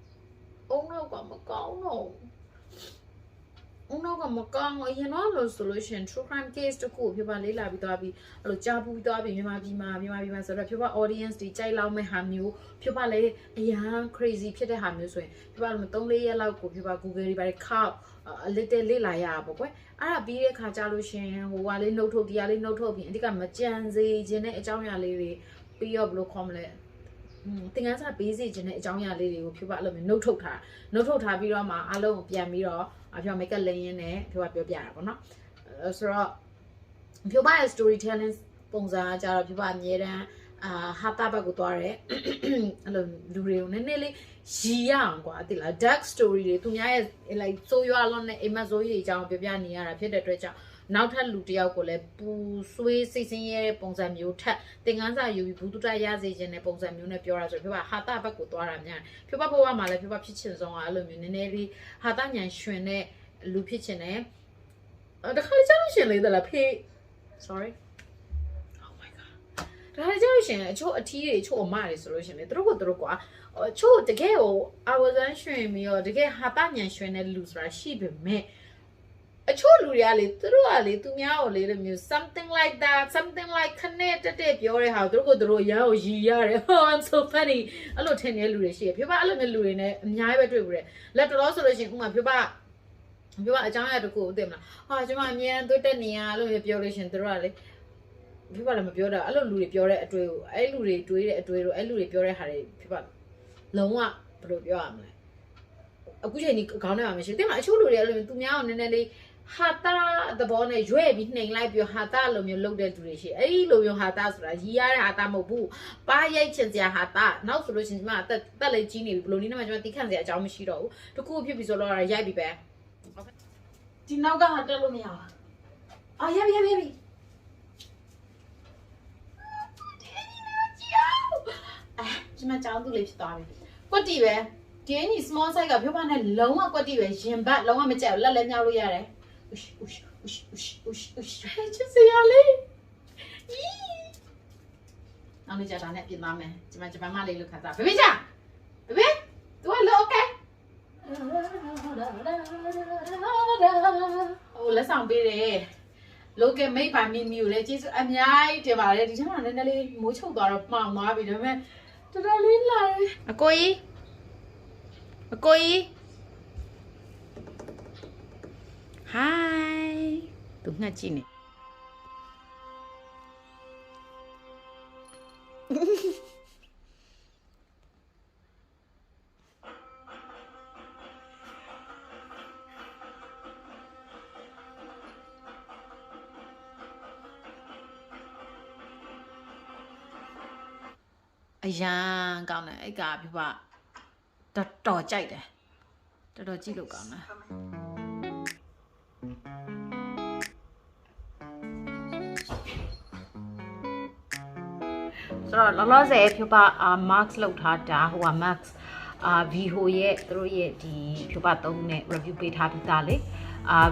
အုံနောက်ကမကောင်းတော့နောက်ကမကောင်းအရင်တော့လို့ဆိုလို့ရှိရင် true crime case တခုဖြေပါလေးလာပြီးသွားပြီးအဲ့လိုကြားပူးသွားပြီးမြန်မာပြည်မှာဆိုတော့ဖြေပါ audience တွေကြိုက်လောက်မဲ့ဟာမျိုးဖြေပါလေအရန် crazy ဖြစ်တဲ့ဟာမျိုးဆိုရင်ဖြေပါလို့3-4ရက်လောက်ကိုဖြေပါ Google တွေပါခောက်အလစ်တဲလေးလာရပါပေါ့ကွယ်အဲ့ဒါပြီးတဲ့ခါကြလို့ရှင်ဟိုဟာလေးနှုတ်ထုတ်တရားလေးနှုတ်ထုတ်ပြီးအဓိကမကြံစေခြင်းတဲ့အကြောင်းအရာလေးတွေပြီးတော့ဘယ်လိုခေါ်မလဲသင်ခန်းစာပေးစီခြင်းတဲ့အကြောင်းအရာလေးတွေကိုဖြေပါအဲ့လိုမျိုးနှုတ်ထုတ်ထားပြီးတော့မှအားလုံးကိုပြန်ပြီးတော့ဖြေပါ make up လိမ့်ရင်းနဲ့ဖြေပါပြောပြတာပေါ့နော်ဆိုတော့ဖြေပါရဲ့ storytelling ပုံစံကကြတော့ဖြေပါအမြဲတမ်းဟာတာဘက်ကိုသွားတယ်အဲ့လိုလူတွေကိုနည်းနည်းလေးရီရအောင်ကွာသိလား dark story တွေသူများရဲ့ like ဆိုးရွားလွန်တဲ့အိမ်မက်ဆိုးကြီးတွေအကြောင်းပြောပြနေရတာဖြစ်တဲ့အတွက်ကြောင့်နောက်ထပ်လူတယောက်ကိုလည်းပူဆွေးစိတ်ဆင်းရဲတဲ့ပုံစံမျိုးထက်သင်ခန်းစာယူပြီးဘူးတုတရရစေခြင်းတဲ့ပုံစံမျိုးနဲ့ပြောတာဆိုဖြေပါဟာတာဘက်ကိုသွားတာများဖြေပါဘဝမှာလည်းဖြေပါဖြစ်ချင်ဆုံးကအဲ့လိုမျိုးနည်းနည်းလေးဟာတာညံရှင်တဲ့လူဖြစ်ချင်တယ်တခါကြောက်ရှင်လေးသလားဖေး sorry oh my god ဒါကြောက်ရှင်အချို့အထီးတွေအချို့အမတွေဆိုလို့ရှင်လေသူတို့ကွာအချို့တကယ်ကို I was ရှင်ပြီးတော့တကယ်ဟာတာညံရှင်တဲ့လူဆိုတာရှိပေမဲ့ အချို့လူတွေကလေသူတို့ကလေသူများကိုလေလို့မျိုး something like that something like ခနဲ့တက်ပြောတဲ့ဟာသူတို့ရန်ကိုရီရတယ် oh I'm so funny အဲ့လိုထင်နေတဲ့လူတွေရှိတယ်ဖြိုးပါအဲ့လိုမျိုးလူတွေနဲ့အများကြီးပဲတွေ့ဘူးတဲ့လက်တော်ဆိုလို့ရှိရင်ဥမာဖြိုးပါအကြောင်းအရာတစ်ခုသိမလားဟာကျွန်မအမြဲတမ်းတွေ့တဲ့နေရအဲ့လိုမျိုးပြောလို့ရှိရင်သူတို့ကလေဖြိုးပါလည်းမပြောတာအဲ့လိုလူတွေပြောတဲ့အတွေ့ကိုအဲ့လူတွေတွေးတဲ့အတွေ့တို့အဲ့လူတွေပြောတဲ့ဟာတွေဖြိုးပါလုံးဝဘယ်လိုပြောရမလဲအခုချိန်ဒီခေါင်းထဲမှာမရှိဘူးတင်မအချို့လူတွေအဲ့လိုမျိုးသူများကိုနည်းနည်းလေးဟာတာသဘောနဲ့ရွဲ့ပြီးနှိမ်လိုက်ပြီးဟာတာလိုမျိုးလုပ်တဲ့လူတွေရှိအဲ့ဒီလိုမျိုးဟာတာဆိုတာရီးရတဲ့ဟာတာမဟုတ်ဘူးပါရိုက်ချင်စရာဟာတာနောက်ဆိုလို့ရှိရင်ကျွန်မတက်လေးကြီးနေပြီဘလို့နည်းနဲ့မှကျွန်မတိခန့်စရာအကြောင်းမရှိတော့ဘူးတကူဖြစ်ပြီဆိုတော့ရိုက်ပြီပဲဒီနောက်ကဟာတက်လို့မရဘူးအာရပြီကျွန်မကြောင်းသူလေးဖြစ်သွားပြီကွက်တီပဲဒီအညီ small size ကဖြိုးပါနဲ့လုံးဝကွက်တီပဲရင်ဘတ်လုံးဝမကြက်ဘူးလက်လည်းမြောက်လို့ရတယ်ချစ်စရာလေးနောက်နေ့ကျတာနဲ့ပြင်သွားမယ်ကျွန်မမလေးလို့ခါစားဘေဘေကြာဘေဘေ तू လော okay ဟိုလက်ဆောင်ပေးတယ်လောကမိတ်ပါမီမျိုးလေကျေးဇူးအများကြီးတင်ပါတယ်ဒီထဲမှာနည်းနည်းလေးမိုးချုပ်သွားတော့မှောင်သွားပြီဒါပေမဲ့တော်တော်လေးလာတယ်အကိုကြီးHi သူငှက်ကြည့်နေအရန်ကောင်းတယ်အဲ့ကပြပါတော်ကြိုက်တယ်တော်ကြည့်လို့ကောင်းတယ်ဆိုတော့လောလောဆယ်ဖြိုပါmarks လောက်ထားတာဟိုက max viho ရဲ့သူတို့ရဲ့ဒီဖြိုပါ3နဲ့ review ပေးထားပြီးသားလေ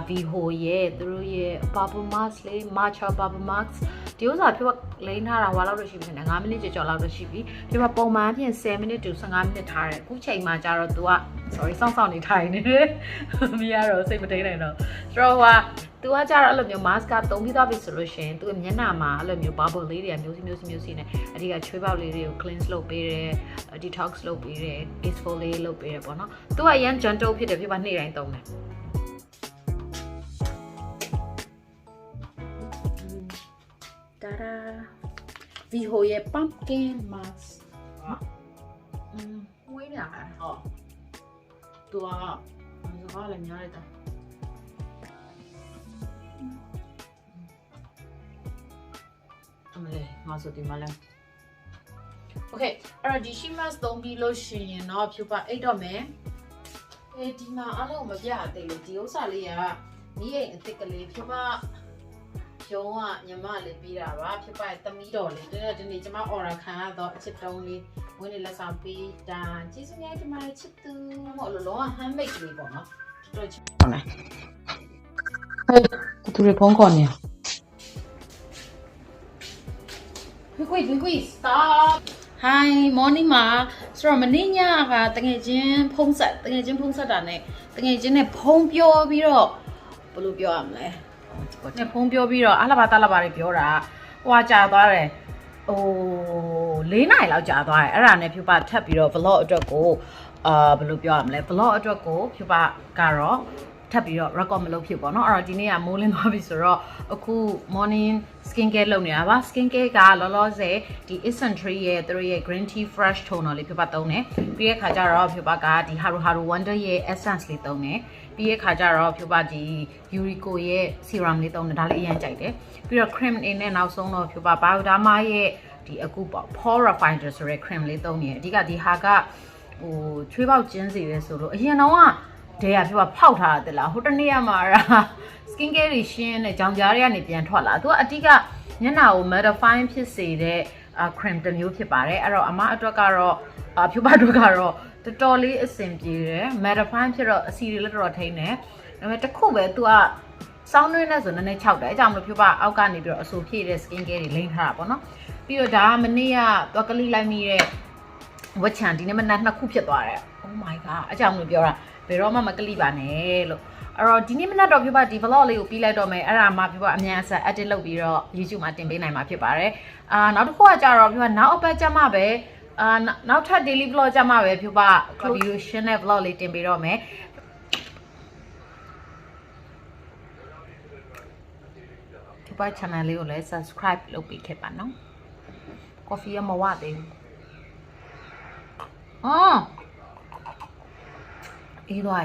viho ရဲ့သူတို့ရဲ့ purple mask လေ matcha purple mask ဒီဥစ္စာဖြိုပါလိမ့်ထားတာဟွာလောက်လို့ရှိပြီနဲ့5မိနစ်ကျော်လောက်လို့ရှိပြီဖြိုပါပုံမှန်ဖြင့်10မိနစ်to 15မိနစ်ထားတယ်အခုချိန်မှာကျတော့ तू က sorry စောင့်နေထိုင်နေတယ်မရတော့စိတ်မထိန်နိုင်တော့ဆိုတော့ तू ကကျတော့အဲ့လိုမျိုး mask သုံးပြီးသွားပြီဆိုလို့ရှိရင် तू မျက်နှာမှာအဲ့လိုမျိုး bubble လေးတွေကမျိုးစီနဲ့အဓိကချွေးပေါက်လေးတွေကို cleanse လုပ်ပေးတယ် detox လုပ်ပေးတယ် exfoliate လုပ်ပေးတယ်ပေါ့နော် तू ကရန် gentle ဖြစ်တယ်ဖြစ်ပါနေ့တိုင်းသုံးတယ်viho ရဲ့ pumpkin mask ဝေးနေတာဟောသူကလည်းများလိုက်တာအမလေးငါဆိုဒီမှာလဲ okay အဲ့တော့ဒီ she mask သုံးပြီးလို့ရှိရင်တော့ဖြူပါအိတ်တော့မယ်ဒီမှာအားလုံးမပြတ်သေးလို့ဒီဥစ္စာလေးကနီးရဲ့အစ်စ်ကလေးဖြူပါရုံးကညီမလေးပြီးတာပါဖြစ်ပါသမီးတော်လေးဒီနေ့ကျမ order ခံရတော့အချစ်တုံးလေးဝင်းနေလက်ဆောင်ပေးတာကျေးဇူးများတင်ပါတယ်ချစ်သူမဟုတ်လို့လုံးဝ handmade လေးပေါ့နော်တော်ချစ်ပါမယ်ဟဲ့သူတွေဖုန်းခေါ်နေWait, stop. Hi, morning မှာဆိုတော့မနေ့ညကတကယ်ချင်းဖုန်းဆက်တာနဲ့တကယ်ချင်းနဲ့ဖုန်းပြောပြီးတော့ဘယ်လိုပြောရမလဲနဲ့ဖုန်းပြောပြီးတော့အလှပါတလှပါတွေပြောတာဟိုကြာသွားတယ်ဟို4နာရီလောက်ကြာသွားတယ်အဲ့ဒါနဲ့ဖြူပါထပ်ပြီးတော့ vlog အတွက်ကိုဘယ်လိုပြောရမလဲ vlog အတွက်ကိုဖြူပါကတော့ထပ်ပြီးတော့ record မလုပ်ဖြစ်ပေါ့နော်အဲ့တော့ဒီနေ့ကမိုးလင်းသွားပြီဆိုတော့အခု morning skin care လုပ်နေတာပါ skin care ကလောလောဆယ်ဒီ Ultr ရဲ့သူတို့ရဲ့ green tea fresh toner လေးဖြူပါသုံးတယ်ပြီးတဲ့ခါကျတော့ဖြူပါကဒီ haru wonder ရဲ့ essence လေးသုံးတယ်ပြီးတဲ့ခါကျတော့ဖြူပါဒီ Yuriko ရဲ့ serum လေးသုံးတယ်ဒါလေးအရင်ကြိုက်တယ်ပြီးတော့ cream အနေနဲ့နောက်ဆုံးတော့ဖြူပါ Phyopapa ရဲ့ဒီအခုပေါ့ pore refiner ဆိုတဲ့ cream လေးသုံးနေတယ်အဓိကဒီဟာကဟိုချွေးပေါက်ကျင်းစေတယ်ဆိုလို့အရင်တော့ကတဲရပြောဖောက်ထားတာတလားဟိုတနေ့ကမှ skin care တွေရှင်းတဲ့ကြောင်ကြားတွေကနေပြန်ထွက်လာသူကအတိကမျက်နှာကို mattify ဖြစ်စေတဲ့ cream တစ်မျိုးဖြစ်ပါတယ်အဲ့တော့အမအတွက်ကတော့ဖြူပါအတွက်ကတော့တော်တော်လေးအဆင်ပြေတယ် mattify ဖြစ်တော့အစီတွေလည်းတော်တော်ထိန်းတယ်ဒါပေမဲ့တစ်ခုပဲသူကစောင်းနှင်းနဲ့ဆိုနည်းနည်းခြောက်တယ်အဲကြောင့်မလို့ဖြူပါအောက်ကနေပြီးတော့အဆူဖြည့်တဲ့ skin care တွေလိမ့်ထားတာပေါ့နော်ပြီးတော့ဒါကမနေ့ကသွားကလေးလိုက်မိတဲ့ဝက်ချန်ဒီနေ့မနက်2ခုဖြစ်သွားတယ် oh my god အဲကြောင့်မလို့ပြောတာဘယ်တော့မှမကလိပါနဲ့လို့ အဲ့တော့ဒီနေ့မနက်တော့ Phyopa ဒီ vlog လေးကိုပြီးလိုက်တော့မယ်အဲ့ဒါမှ Phyopa အများအဆက် edit လုပ်ပြီးတော့ YouTube မှာတင်ပေးနိုင်မှာဖြစ်ပါတယ်နောက်တစ်ခုကကြတော့ Phyopa နောက်အပတ်ကျမှပဲနောက်ထပ် daily vlog ကျမှပဲ Phyopa video ရှင်းတဲ့ vlog လေးတင်ပေးတော့မယ်Phyopa channel လေးကိုလည်း subscribe လုပ်ပေးခဲ့ပါနော် coffee ရမဝသေးဘူးအေးသွား